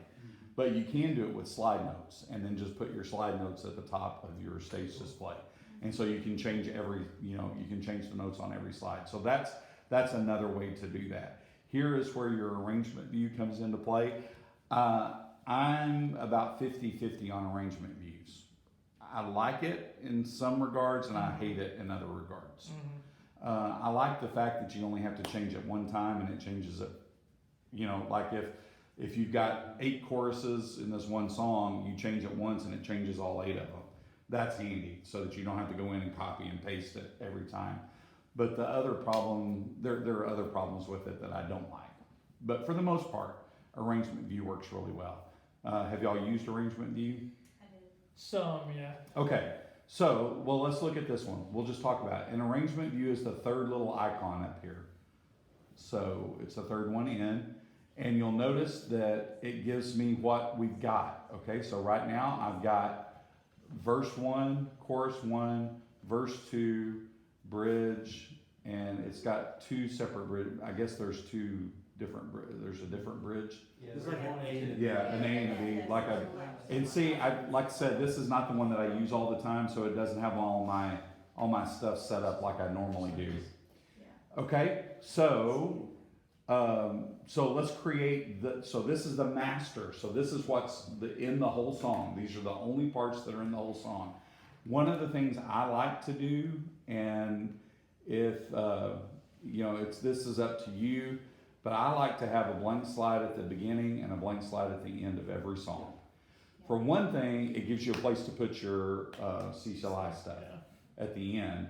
[SPEAKER 1] But you can do it with slide notes, and then just put your slide notes at the top of your stage display. And so you can change you can change the notes on every slide. So that's another way to do that. Here is where your arrangement view comes into play. I'm about 50-50 on arrangement views. I like it in some regards, and I hate it in other regards.
[SPEAKER 2] Mm-hmm.
[SPEAKER 1] I like the fact that you only have to change it one time, and it changes it. Like if you've got 8 choruses in this one song, you change it once, and it changes all 8 of them. That's handy, so that you don't have to go in and copy and paste it every time. But the other problem, there are other problems with it that I don't like. But for the most part, arrangement view works really well. Have y'all used arrangement view?
[SPEAKER 4] I did.
[SPEAKER 2] Some, yeah.
[SPEAKER 1] Okay, so, well, let's look at this one. We'll just talk about it. An arrangement view is the third little icon up here. So it's the third one in, and you'll notice that it gives me what we've got. Okay, so right now I've got verse 1, chorus 1, verse 2, bridge, and it's got 2 separate bridge. I guess there's a different bridge.
[SPEAKER 3] Yeah,
[SPEAKER 5] It's
[SPEAKER 3] there's
[SPEAKER 5] like an
[SPEAKER 3] one
[SPEAKER 5] A
[SPEAKER 3] and
[SPEAKER 5] and
[SPEAKER 3] two.
[SPEAKER 1] Yeah, an A and a B, and see, like I said, this is not the one that I use all the time, so it doesn't have all my stuff set up like I normally do.
[SPEAKER 4] Yeah.
[SPEAKER 1] Okay, so let's create so this is the master. So this is what's in the whole song. These are the only parts that are in the whole song. One of the things I like to do, and if this is up to you, But I like to have a blank slide at the beginning and a blank slide at the end of every song. For one thing, it gives you a place to put your CCLI stuff
[SPEAKER 2] Yeah.
[SPEAKER 1] at the end,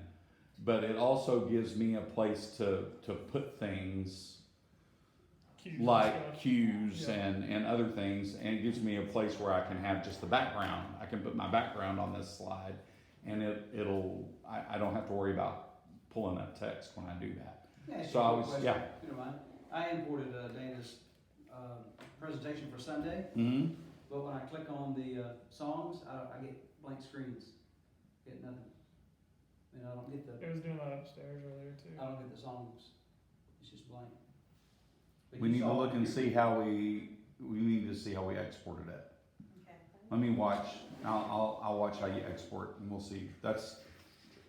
[SPEAKER 1] but it also gives me a place to put things
[SPEAKER 2] Cues and
[SPEAKER 1] like
[SPEAKER 2] stuff.
[SPEAKER 1] cues
[SPEAKER 2] Yeah.
[SPEAKER 1] and other things, and it gives me a place where I can have just the background. I can put my background on this slide, and I don't have to worry about pulling up text when I do that.
[SPEAKER 3] Yeah,
[SPEAKER 1] So I was-
[SPEAKER 3] question,
[SPEAKER 1] yeah.
[SPEAKER 3] if you don't mind. I imported Dana's presentation for Sunday,
[SPEAKER 1] Mm-hmm.
[SPEAKER 3] but when I click on the songs, I get blank screens. Get nothing. I mean, I don't get
[SPEAKER 2] It was doing that upstairs earlier too.
[SPEAKER 3] I don't get the songs. It's just blank. But
[SPEAKER 1] We
[SPEAKER 3] you
[SPEAKER 1] need to
[SPEAKER 3] saw-
[SPEAKER 1] look and see how we need to see how we exported it.
[SPEAKER 6] Okay.
[SPEAKER 1] Let me watch. I'll watch how you export, and we'll see. That's.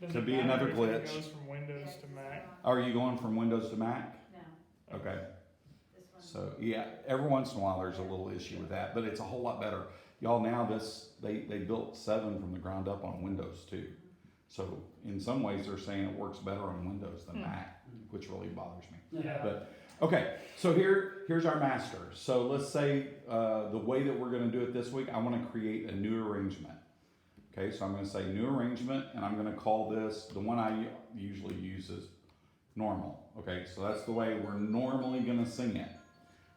[SPEAKER 2] Does
[SPEAKER 1] Could
[SPEAKER 2] it
[SPEAKER 1] be
[SPEAKER 2] matter
[SPEAKER 1] another
[SPEAKER 2] if
[SPEAKER 1] glitch.
[SPEAKER 2] It goes from Windows to Mac.
[SPEAKER 1] Are you going from Windows to Mac?
[SPEAKER 6] No,
[SPEAKER 1] Okay.
[SPEAKER 6] this one.
[SPEAKER 1] So yeah, every once in a while there's a little issue with that, but it's a whole lot better. Y'all now they built 7 from the ground up on Windows too. So in some ways they're saying it works better on Windows than Mac, which really bothers me.
[SPEAKER 2] Yeah.
[SPEAKER 1] But okay, so here's our master. So let's say the way that we're going to do it this week, I want to create a new arrangement. Okay, so I'm going to say new arrangement, and I'm going to call this, the one I usually use is normal. Okay, so that's the way we're normally going to sing it.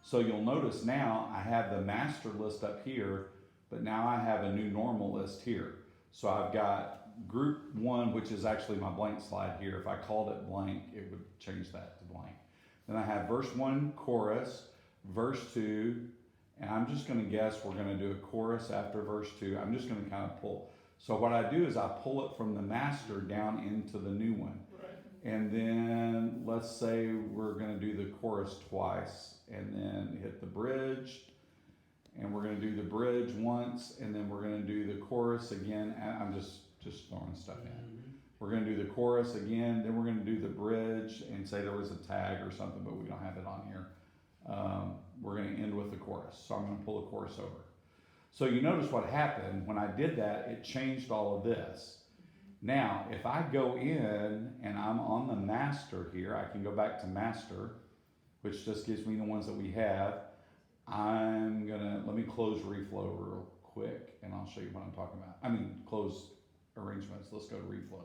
[SPEAKER 1] So you'll notice now I have the master list up here, but now I have a new normal list here. So I've got group 1, which is actually my blank slide here. If I called it blank, it would change that to blank. Then I have verse 1 chorus, verse 2, and I'm just going to guess we're going to do a chorus after verse 2. I'm just going to kind of pull. So what I do is I pull it from the master down into the new one.
[SPEAKER 2] Right.
[SPEAKER 1] And then let's say we're going to do the chorus twice, and then hit the bridge, and we're going to do the bridge once, and then we're going to do the chorus again. And I'm just throwing stuff in.
[SPEAKER 3] Mhm.
[SPEAKER 1] We're going to do the chorus again, then we're going to do the bridge and say there was a tag or something, but we don't have it on here. We're going to end with the chorus. So I'm going to pull the chorus over. So you notice what happened when I did that, it changed all of this. Now, if I go in and I'm on the master here, I can go back to master, which just gives me the ones that we have. Let me close reflow real quick and I'll show you what I'm talking about. Close arrangements. Let's go to reflow.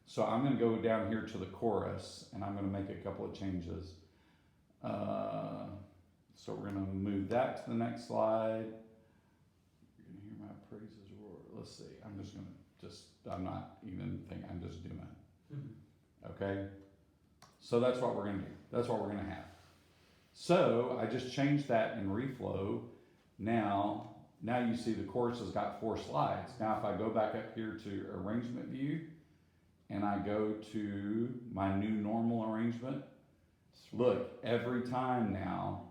[SPEAKER 1] So I'm going to go down here to the chorus and I'm going to make a couple of changes. So we're going to move that to the next slide. You're going to hear my praises roar. Let's see. I'm just doing it.
[SPEAKER 3] Mhm.
[SPEAKER 1] Okay? So that's what we're going to do. That's what we're going to have. So I just changed that in reflow. Now you see the chorus has got 4 slides. Now if I go back up here to arrangement view and I go to my new normal arrangement, look, every time now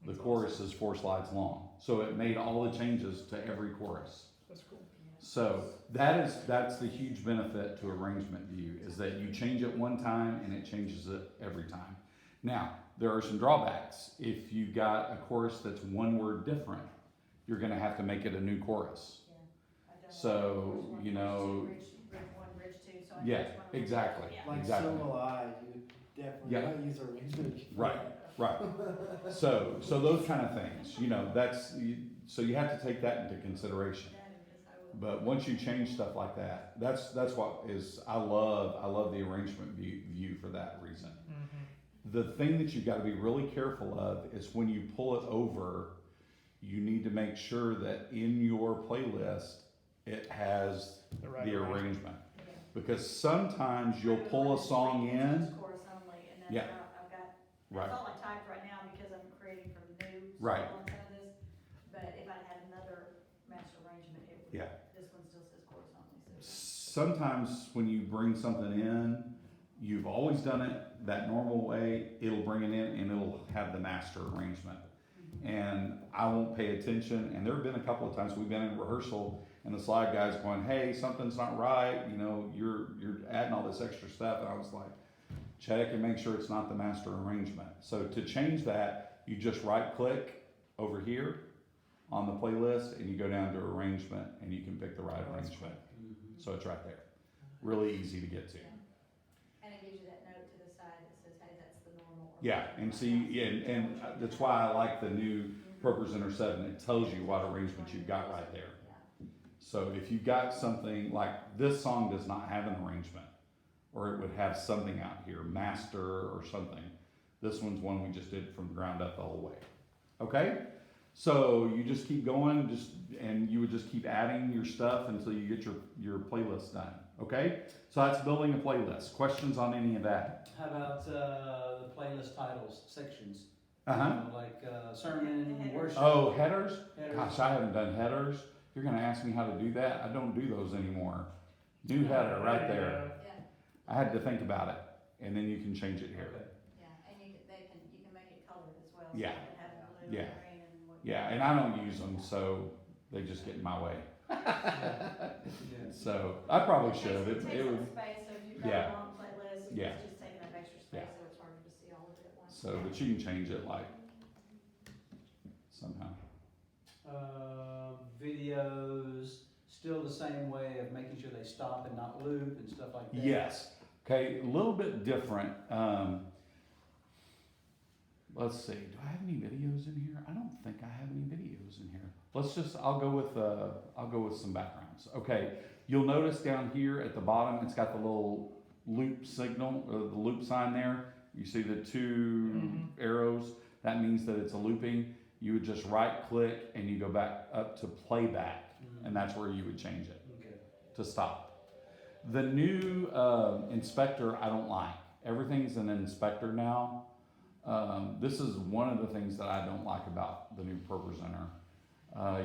[SPEAKER 1] the chorus is 4 slides long. So it made all the changes to every chorus.
[SPEAKER 2] That's cool.
[SPEAKER 1] So that's the huge benefit to arrangement view, is that you change it one time and it changes it every time. Now, there are some drawbacks. If you've got a chorus that's one word different, you're gonna have to make it a new chorus.
[SPEAKER 6] I've done
[SPEAKER 1] So,
[SPEAKER 6] one,
[SPEAKER 1] you know,
[SPEAKER 6] bridge 1, bridge 2, so I
[SPEAKER 1] yeah,
[SPEAKER 6] know which one.
[SPEAKER 1] exactly.
[SPEAKER 6] Yeah.
[SPEAKER 5] Like
[SPEAKER 1] Exactly.
[SPEAKER 5] so will I, you would definitely
[SPEAKER 1] Yeah.
[SPEAKER 5] not use arrangement.
[SPEAKER 1] Right. Right. So those kind of things, so you have to take that into consideration.
[SPEAKER 6] That is, I will.
[SPEAKER 1] But once you change stuff like that, that's what is, I love the arrangement view for that reason.
[SPEAKER 2] Mm-hmm.
[SPEAKER 1] The thing that you've got to be really careful of is when you pull it over, you need to make sure that in your playlist, it has
[SPEAKER 2] The right
[SPEAKER 1] the
[SPEAKER 2] arrangement.
[SPEAKER 1] arrangement.
[SPEAKER 6] Okay.
[SPEAKER 1] Because sometimes you'll pull a song in,
[SPEAKER 6] Chorus only, and then
[SPEAKER 1] Yeah.
[SPEAKER 6] I've got,
[SPEAKER 1] right,
[SPEAKER 6] that's all I typed right now because I'm creating from new.
[SPEAKER 1] Right.
[SPEAKER 6] On some of this, but if I had another master arrangement, it would,
[SPEAKER 1] Yeah.
[SPEAKER 6] this one still says chorus only, so.
[SPEAKER 1] sometimes when you bring something in, you've always done it that normal way, it'll bring it in and it'll have the master arrangement. And I won't pay attention, and there have been a couple of times we've been in rehearsal and the slide guy's going, hey, something's not right, you're adding all this extra stuff, and I was like, check and make sure it's not the master arrangement. So to change that, you just right click over here on the playlist and you go down to arrangement and you can pick the right arrangement.
[SPEAKER 3] Mhm.
[SPEAKER 1] So it's right there. Really easy to get to.
[SPEAKER 6] And it gives you that note to the side that says, hey, that's the normal
[SPEAKER 1] Yeah, and see, and that's why I like the new Propresenter 7. It tells you what arrangements you've got right there. So if you've got something like this song does not have an arrangement, or it would have something out here, master or something. This one's one we just did from the ground up the whole way. Okay? So you just keep going, and you would just keep adding your stuff until you get your playlist done. Okay? So that's building a playlist. Questions on any of that?
[SPEAKER 3] How about, the playlist titles, sections?
[SPEAKER 1] Uh-huh.
[SPEAKER 3] You know, like, sermon, worship.
[SPEAKER 1] Oh, headers?
[SPEAKER 3] headers.
[SPEAKER 1] Gosh, I haven't done headers. You're gonna ask me how to do that? I don't do those anymore. New header right there.
[SPEAKER 4] Yeah,
[SPEAKER 1] I had to think about it, and then you can change it here.
[SPEAKER 3] Okay.
[SPEAKER 6] Yeah, and you can make it colored as well. So
[SPEAKER 1] Yeah.
[SPEAKER 6] you can have blue
[SPEAKER 1] Yeah.
[SPEAKER 6] and green and what.
[SPEAKER 1] Yeah, and I don't use them, so they just get in my way.
[SPEAKER 3] Yeah.
[SPEAKER 1] So I probably should.
[SPEAKER 6] It takes
[SPEAKER 1] It
[SPEAKER 6] up
[SPEAKER 1] would.
[SPEAKER 6] space, so if you've
[SPEAKER 1] Yeah.
[SPEAKER 6] got a long playlist,
[SPEAKER 1] Yeah.
[SPEAKER 6] it's just taking up extra
[SPEAKER 1] Yeah.
[SPEAKER 6] space, so it's harder to see all of it at once.
[SPEAKER 1] So, but you can change it like somehow.
[SPEAKER 3] Videos, still the same way of making sure they stop and not loop and stuff like that?
[SPEAKER 1] Yes. Okay, a little bit different. Let's see. Do I have any videos in here? I don't think I have any videos in here. I'll go with some backgrounds. Okay. You'll notice down here at the bottom, it's got the little loop signal, or the loop sign there. You see the two arrows. That means that it's a looping. You would just right click and you go back up to playback, and that's where you would change it
[SPEAKER 3] Okay.
[SPEAKER 1] to stop. The new inspector I don't like. Everything's an inspector now. This is one of the things that I don't like about the new Propresenter.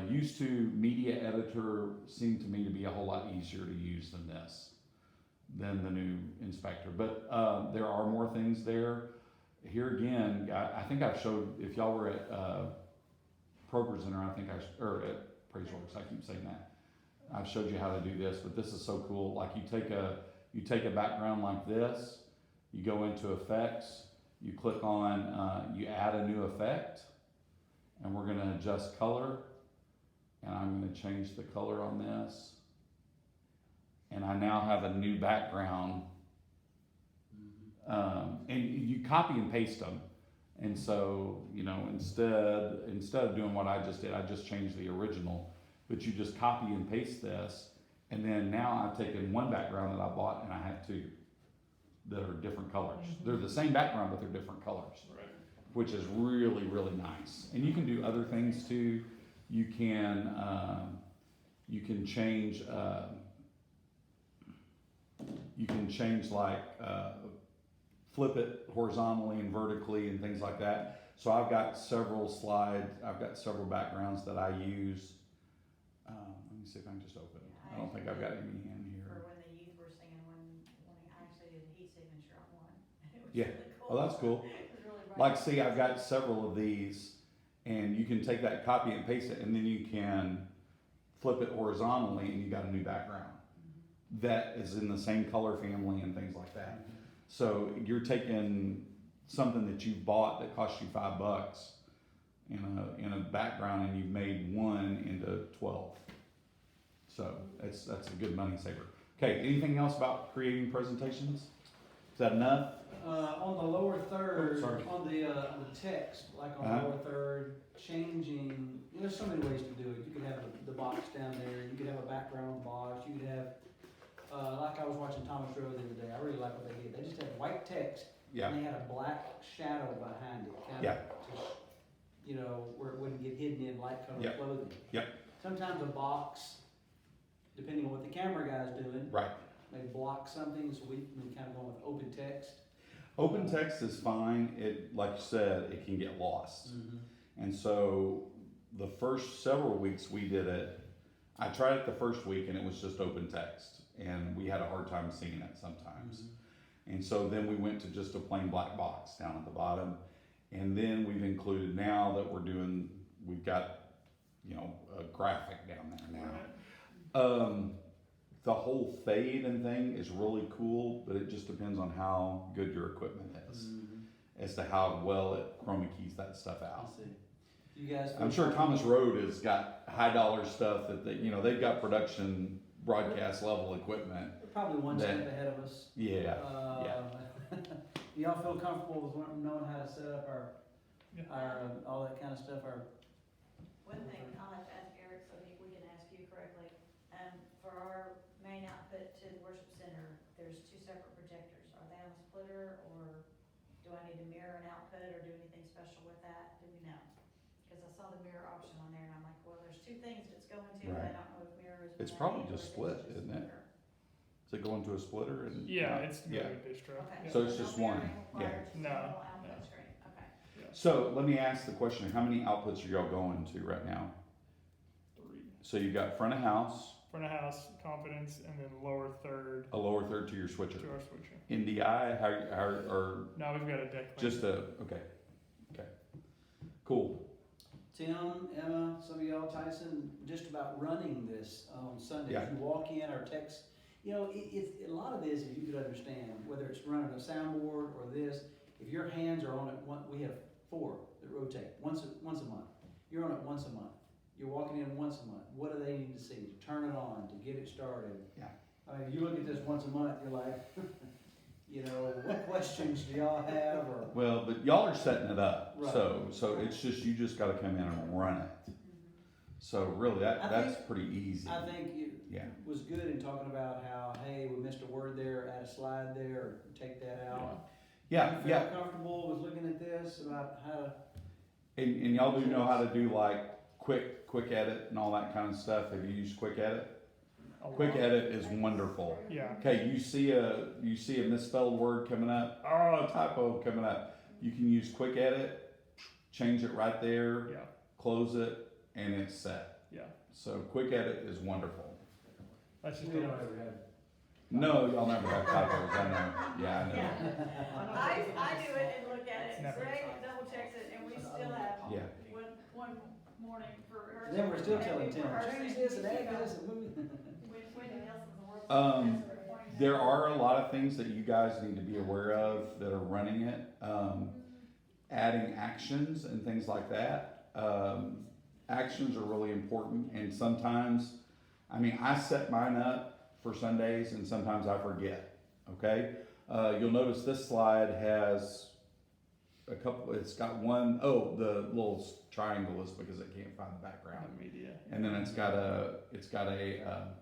[SPEAKER 1] Used to media editor seemed to me to be a whole lot easier to use than the new inspector. But there are more things there. Here again, I think I've showed, if y'all were at Propresenter, or at PraiseWorks, I keep saying that. I've showed you how to do this, but this is so cool. Like you take a background like this, you go into effects, you click on, you add a new effect, and we're gonna adjust color, and I'm gonna change the color on this, and I now have a new background, and you copy and paste them. And so, instead of doing what I just did, I just changed the original, but you just copy and paste this, and then now I've taken one background that I bought and I have two that are different colors. They're the same background, but they're different colors, which is really, really nice. And you can do other things too. You can change, like, flip it horizontally and vertically and things like that. So I've got several backgrounds that I use. Let me see if I can just open it. I don't think I've got any in here.
[SPEAKER 6] For when the youth were singing, when I actually did a heat signature on one. It was
[SPEAKER 1] Yeah.
[SPEAKER 6] really cool.
[SPEAKER 1] Oh, that's cool.
[SPEAKER 6] It was really bright.
[SPEAKER 1] Like, see, I've got several of these, and you can take that, copy and paste it, and then you can flip it horizontally, and you got a new background that is in the same color family and things like that. So you're taking something that you bought that cost you $5 in a background, and you've made one into 12. So that's a good money saver. Okay, anything else about creating presentations? Is that enough?
[SPEAKER 3] On the lower third,
[SPEAKER 1] sorry.
[SPEAKER 3] on the text, like on the lower third, changing, there's so many ways to do it. You could have the box down there, you could have a background box, you could have, like I was watching Thomas Rowe the other day, I really like what they did. They just had white text,
[SPEAKER 1] Yeah.
[SPEAKER 3] and they had a black shadow behind it, kind
[SPEAKER 1] Yeah.
[SPEAKER 3] of, where it wouldn't get hidden in light colored
[SPEAKER 1] Yep.
[SPEAKER 3] clothing.
[SPEAKER 1] Yep.
[SPEAKER 3] Sometimes a box, depending on what the camera guy's doing,
[SPEAKER 1] Right.
[SPEAKER 3] may block something, so we kind of go with open text.
[SPEAKER 1] Open text is fine. It, like you said, it can get lost. And so the first several weeks we did it, I tried it the first week and it was just open text, and we had a hard time seeing it sometimes. And so then we went to just a plain black box down at the bottom, and then we've included, now that we've got a graphic down there now. The whole fade and thing is really cool, but it just depends on how good your equipment is as to how well it chroma keys that stuff out.
[SPEAKER 3] I see. You guys.
[SPEAKER 1] I'm sure Thomas Road has got high dollar stuff that they've got production broadcast level equipment.
[SPEAKER 3] They're probably one step ahead of us.
[SPEAKER 1] Yeah,
[SPEAKER 3] Uh, Do y'all feel comfortable with knowing how to set up
[SPEAKER 2] Yeah.
[SPEAKER 3] all that kind of stuff,
[SPEAKER 6] One thing I'll have to ask Eric, so we can ask you correctly, for our main output to the worship center, there's two separate projectors. Are they on a splitter, or do I need to mirror an output, or do anything special with that? Do we know? Cause I saw the mirror option on there, and I'm like, well, there's two things that it's going to, but I
[SPEAKER 1] Right.
[SPEAKER 6] don't know if mirror is.
[SPEAKER 1] It's
[SPEAKER 6] what I
[SPEAKER 1] probably
[SPEAKER 6] need, or
[SPEAKER 1] just
[SPEAKER 6] if it's
[SPEAKER 1] split,
[SPEAKER 6] just
[SPEAKER 1] isn't it?
[SPEAKER 6] mirror.
[SPEAKER 1] Does it go into a splitter and?
[SPEAKER 2] Yeah, it's
[SPEAKER 1] Yeah.
[SPEAKER 2] really distro.
[SPEAKER 6] Okay.
[SPEAKER 2] Yeah.
[SPEAKER 1] So it's just
[SPEAKER 6] no
[SPEAKER 1] one,
[SPEAKER 6] mirroring
[SPEAKER 1] yeah.
[SPEAKER 6] required, just a
[SPEAKER 2] No,
[SPEAKER 6] normal
[SPEAKER 2] no.
[SPEAKER 6] output screen, okay.
[SPEAKER 1] So let me ask the question, how many outputs are y'all going to right now?
[SPEAKER 2] 3.
[SPEAKER 1] So you've got front of house,
[SPEAKER 2] Front of house, confidence, and then lower third
[SPEAKER 1] a lower third to your switcher.
[SPEAKER 2] to our switcher.
[SPEAKER 1] NDI, or
[SPEAKER 2] Now we've got a deck link.
[SPEAKER 1] just okay, cool.
[SPEAKER 3] Tim, Emma, some of y'all, Tyson, just about running this on Sundays?
[SPEAKER 1] Yeah.
[SPEAKER 3] You walk in or text, it's, a lot of this, if you could understand, whether it's running a soundboard or this, if your hands are on it, we have 4 that rotate, once a month. You're on it once a month. You're walking in once a month. What do they need to see? To turn it on, to get it started.
[SPEAKER 1] Yeah.
[SPEAKER 3] I mean, you look at this once a month, you're like, what questions do y'all have, or?
[SPEAKER 1] Well, but y'all are setting it up,
[SPEAKER 3] Right.
[SPEAKER 1] so it's just, you just gotta come in and run it. So really,
[SPEAKER 3] I
[SPEAKER 1] that's
[SPEAKER 3] think-
[SPEAKER 1] pretty easy.
[SPEAKER 3] I think it
[SPEAKER 1] Yeah.
[SPEAKER 3] was good in talking about how, hey, we missed a word there, add a slide there, or take that out.
[SPEAKER 1] Yeah,
[SPEAKER 3] You
[SPEAKER 1] yeah,
[SPEAKER 3] feel comfortable with looking at this, about how to?
[SPEAKER 1] and y'all do know how to do like quick edit and all that kind of stuff. Have you used quick edit?
[SPEAKER 2] A
[SPEAKER 1] Quick
[SPEAKER 2] lot.
[SPEAKER 1] edit is wonderful.
[SPEAKER 2] Yeah.
[SPEAKER 1] Okay, you see a misspelled word coming up, oh, typo coming up. You can use quick edit, change it right there,
[SPEAKER 2] Yeah.
[SPEAKER 1] close it, and it's set.
[SPEAKER 2] Yeah.
[SPEAKER 1] So quick edit is wonderful.
[SPEAKER 2] That's just
[SPEAKER 3] We don't
[SPEAKER 2] a,
[SPEAKER 3] ever have.
[SPEAKER 1] No, y'all never have typos, I know. Yeah, I know.
[SPEAKER 6] Yeah, I do it and look at it,
[SPEAKER 2] Never.
[SPEAKER 6] Greg double checks it, and we still have
[SPEAKER 1] Yeah.
[SPEAKER 6] one morning for her.
[SPEAKER 3] Then we're still telling
[SPEAKER 6] Tim,
[SPEAKER 3] Tim, change this and add this and move.
[SPEAKER 6] Wendy Nelson's the world.
[SPEAKER 1] Um, There are a lot of things that you guys need to be aware of that are running it. Adding actions and things like that. Actions are really important, and sometimes, I set mine up for Sundays and sometimes I forget, okay? You'll notice this slide has it's got the little triangle is because it can't find the background.
[SPEAKER 2] the media.
[SPEAKER 1] And then it's got a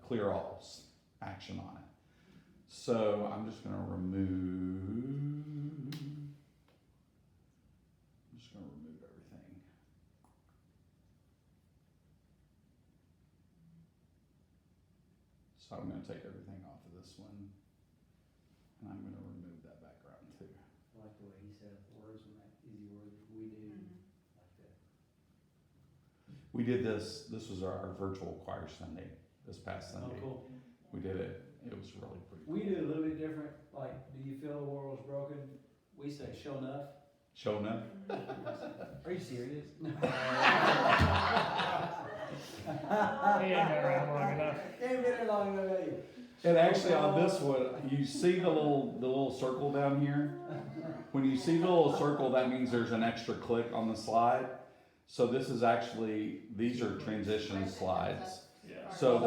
[SPEAKER 1] clear all action on it. So I'm just gonna remove everything. So I'm gonna take everything off of this one, and I'm gonna remove that background too.
[SPEAKER 3] I like the way he set up the words and that easy word that we do, like that.
[SPEAKER 1] We did this was our virtual choir Sunday, this past
[SPEAKER 3] Oh,
[SPEAKER 1] Sunday.
[SPEAKER 3] cool.
[SPEAKER 1] We did it, it was really pretty cool.
[SPEAKER 3] We do a little bit different, like, do you feel the world is broken? We say, show enough.
[SPEAKER 1] Showing up.
[SPEAKER 3] Are you serious?
[SPEAKER 2] He ain't been around long enough.
[SPEAKER 3] Ain't been here long enough, have you?
[SPEAKER 1] And actually on this one, you see the little circle down here? When you see the little circle, that means there's an extra click on the slide. So this is actually, these are transition slides.
[SPEAKER 2] Yeah.
[SPEAKER 1] So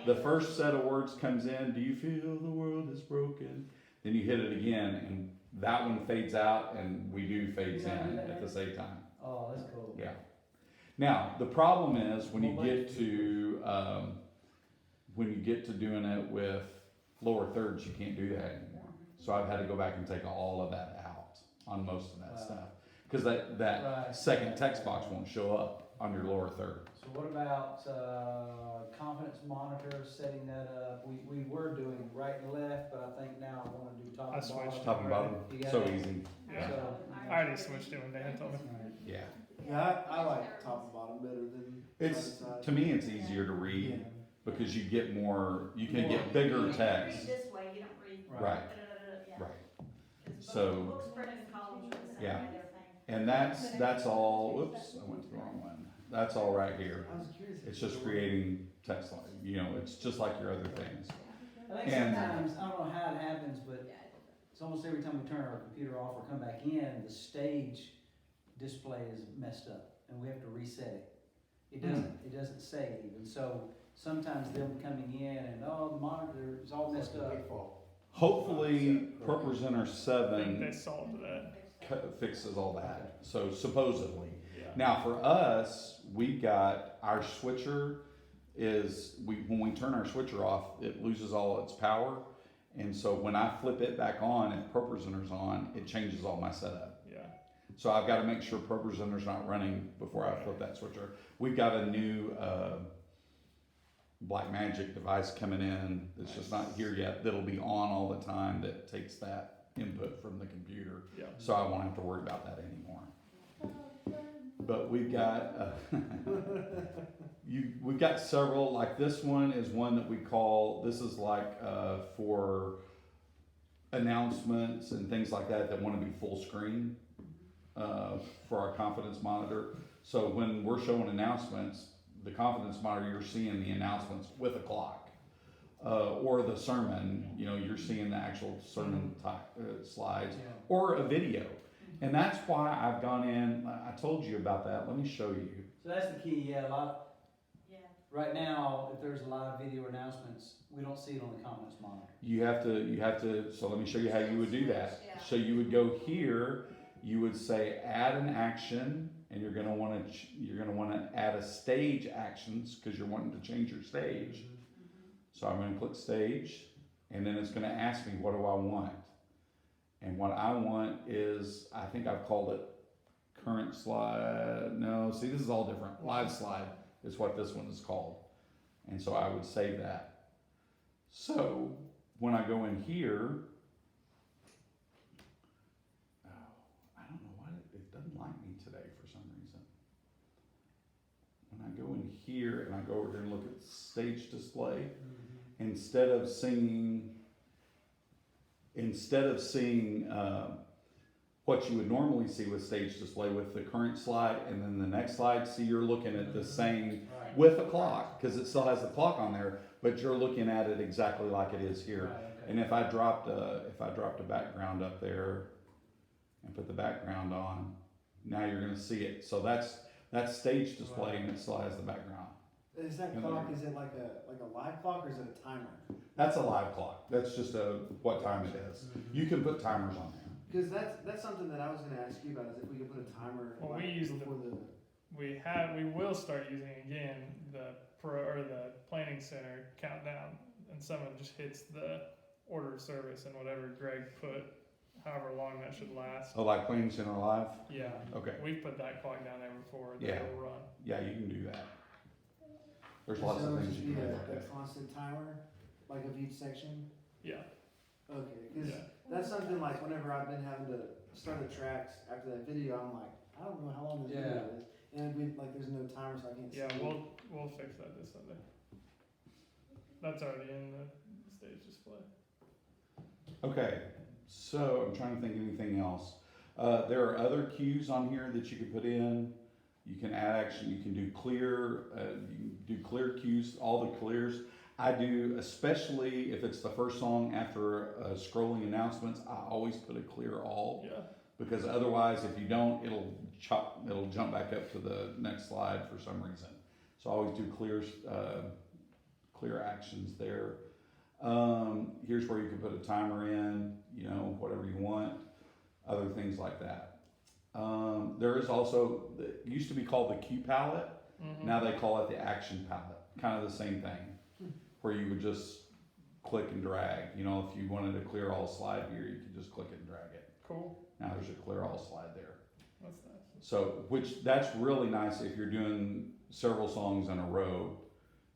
[SPEAKER 1] the first set of words comes in, do you feel the world is broken? Then you hit it again and that one fades out and we do fades in at the same time.
[SPEAKER 3] Oh, that's cool.
[SPEAKER 1] Yeah. Now, the problem is when you get to doing it with lower thirds, you can't do that anymore. So I've had to go back and take all of that out on most of that
[SPEAKER 3] Wow.
[SPEAKER 1] stuff. Cause that
[SPEAKER 3] Right.
[SPEAKER 1] second text box won't show up on your lower third.
[SPEAKER 3] So what about, confidence monitor, setting that up? We were doing right and left, but I think now I wanna do top
[SPEAKER 2] I
[SPEAKER 3] and bottom.
[SPEAKER 2] switched.
[SPEAKER 1] Top and bottom,
[SPEAKER 3] You got
[SPEAKER 1] so
[SPEAKER 3] it?
[SPEAKER 1] easy.
[SPEAKER 2] Yeah.
[SPEAKER 3] So-
[SPEAKER 2] I already switched it when Dan told me.
[SPEAKER 1] Yeah.
[SPEAKER 5] Yeah, I like top and bottom better than
[SPEAKER 1] It's,
[SPEAKER 5] side to
[SPEAKER 1] to
[SPEAKER 5] side.
[SPEAKER 1] me, it's easier to
[SPEAKER 5] Yeah.
[SPEAKER 1] read because you get more, you can
[SPEAKER 3] More.
[SPEAKER 1] get bigger
[SPEAKER 6] You read
[SPEAKER 1] text.
[SPEAKER 6] this way, you don't read.
[SPEAKER 1] Right.
[SPEAKER 6] Yeah.
[SPEAKER 1] Right.
[SPEAKER 6] 'Cause
[SPEAKER 1] So-
[SPEAKER 6] Books printed in columns are the same
[SPEAKER 1] Yeah.
[SPEAKER 6] way they're thing.
[SPEAKER 1] And that's all, whoops, I went to the wrong one. That's all right here.
[SPEAKER 5] I was curious.
[SPEAKER 1] It's just creating text line, it's just like your other things.
[SPEAKER 3] I think
[SPEAKER 1] And-
[SPEAKER 3] sometimes, I don't know how it happens, but it's almost every time we turn our computer off or come back in, the stage display is messed up and we have to reset it. It doesn't save, and so sometimes them coming in and, the monitor is all messed up.
[SPEAKER 1] Hopefully, Propresenter
[SPEAKER 2] I think
[SPEAKER 1] 7
[SPEAKER 2] they solved that.
[SPEAKER 1] fixes all that, so supposedly.
[SPEAKER 2] Yeah.
[SPEAKER 1] Now, for us, we've got our switcher when we turn our switcher off, it loses all its power. And so when I flip it back on and Propresenter's on, it changes all my setup.
[SPEAKER 2] Yeah.
[SPEAKER 1] So I've got to make sure Propresenter's not running before I flip that switcher. We've got a new Black Magic device coming in that's just not here yet, that'll be on all the time, that takes that input from the computer.
[SPEAKER 2] Yeah.
[SPEAKER 1] So I won't have to worry about that anymore. But we've got we've got several. Like this one is one that we call. This is like for announcements and things like that want to be full screen for our confidence monitor. So when we're showing announcements, the confidence monitor, you're seeing the announcements with a clock, or the sermon. You're seeing the actual sermon slides, or a video. And that's why I've gone in. I told you about that. Let me show you.
[SPEAKER 3] So that's the key, yeah,
[SPEAKER 6] Yeah.
[SPEAKER 3] right now, if there's a live video announcements, we don't see it on the confidence monitor.
[SPEAKER 1] You have to, so let me show you how you would do that.
[SPEAKER 6] Yeah.
[SPEAKER 1] So you would go here, you would say add an action, and you're gonna wanna add a stage actions, because you're wanting to change your stage. So I'm gonna click stage, and then it's gonna ask me, what do I want? And what I want is, I think I've called it current slide. No, see, this is all different. Live slide is what this one is called. And so I would save that. So when I go in here, I don't know why it doesn't like me today for some reason. When I go in here and I go over here and look at stage display, instead of seeing what you would normally see with stage display with the current slide and then the next slide, see, you're looking at the same
[SPEAKER 3] Right.
[SPEAKER 1] with a clock, because it still has the clock on there, but you're looking at it exactly like it is here.
[SPEAKER 3] Right, okay.
[SPEAKER 1] And if I dropped a background up there and put the background on, now you're gonna see it. So that's stage display, and it still has the background.
[SPEAKER 5] Is that clock, is it like a live clock or is it a timer?
[SPEAKER 1] That's a live clock. That's just what time it is. You can put timers on there.
[SPEAKER 5] Because that's something that I was gonna ask you about, is if we could put a timer.
[SPEAKER 2] Well,
[SPEAKER 5] like,
[SPEAKER 2] we use
[SPEAKER 5] before the.
[SPEAKER 2] We will start using again the planning center countdown, and someone just hits the order of service and whatever Greg put, however long that should last.
[SPEAKER 1] Oh, like Planning Center Live?
[SPEAKER 2] Yeah.
[SPEAKER 1] Okay.
[SPEAKER 2] We've put that clock down there before. That
[SPEAKER 1] Yeah.
[SPEAKER 2] will run.
[SPEAKER 1] Yeah, you can do that. There's lots
[SPEAKER 5] So
[SPEAKER 1] of
[SPEAKER 5] it'll
[SPEAKER 1] things
[SPEAKER 5] just
[SPEAKER 1] you
[SPEAKER 5] be
[SPEAKER 1] can do
[SPEAKER 5] a
[SPEAKER 1] like that.
[SPEAKER 5] constant timer, like of each section?
[SPEAKER 2] Yeah.
[SPEAKER 5] Okay, because
[SPEAKER 2] Yeah.
[SPEAKER 5] that's something like whenever I've been having to start the tracks after that video, I'm like, I don't know how long this video is. And there's no timer, so I can't see.
[SPEAKER 2] Yeah,
[SPEAKER 5] it.
[SPEAKER 2] we'll fix that this Sunday. That's already in the stage display.
[SPEAKER 1] Okay, so I'm trying to think of anything else. There are other cues on here that you can put in. You can add action, you can do clear, cues, all the clears. I do, especially if it's the first song after scrolling announcements, I always put a clear all.
[SPEAKER 2] Yeah.
[SPEAKER 1] Because otherwise, if you don't, it'll jump back up to the next slide for some reason. So I always do clear actions there. Here's where you can put a timer in, whatever you want, other things like that. There is also, it used to be called the cue palette.
[SPEAKER 2] Mm-hmm.
[SPEAKER 1] Now they call it the action palette. Kind of the same thing, where you would just click and drag. If you wanted to clear all slide here, you could just click it and drag it.
[SPEAKER 2] Cool.
[SPEAKER 1] Now there's a clear all slide there.
[SPEAKER 2] That's nice.
[SPEAKER 1] So, that's really nice if you're doing several songs in a row.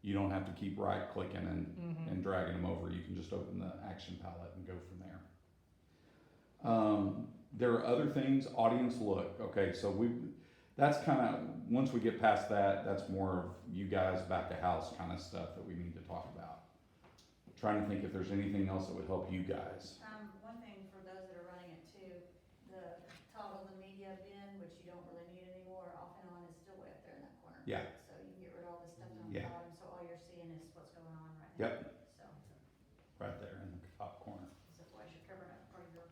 [SPEAKER 1] You don't have to keep right clicking and dragging them over. You can just open the action palette and go from there. There are other things, audience look. Okay, so that's kind of, once we get past that, that's more of you guys back of house kind of stuff that we need to talk about. Trying to think if there's anything else that would help you guys.
[SPEAKER 6] One thing for those that are running it too, the toggle the media bin, which you don't really need anymore, off and on, is still way up there in that corner.
[SPEAKER 1] Yeah.
[SPEAKER 6] So you can get rid of all this stuff down
[SPEAKER 1] Yeah.
[SPEAKER 6] the bottom, so all you're seeing is what's going on right now.
[SPEAKER 1] Yep.
[SPEAKER 6] So,
[SPEAKER 1] Right there in the top corner.
[SPEAKER 6] so otherwise you're covering up part of your.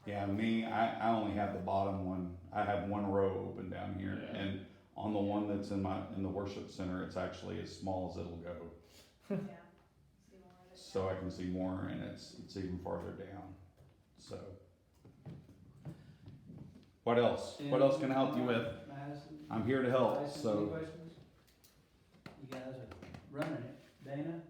[SPEAKER 1] Yeah, me, I only have the bottom one. I have one row open down here,
[SPEAKER 2] Yeah.
[SPEAKER 1] and on the one that's in the worship center, it's actually as small as it'll go.
[SPEAKER 6] Yeah. See more of it.
[SPEAKER 1] so I can see more, and it's even farther down, so. What else? What else can I help you with?
[SPEAKER 3] Madison?
[SPEAKER 1] I'm here to help,
[SPEAKER 3] Tyson, any
[SPEAKER 1] so.
[SPEAKER 3] questions? You guys are running it. Dana?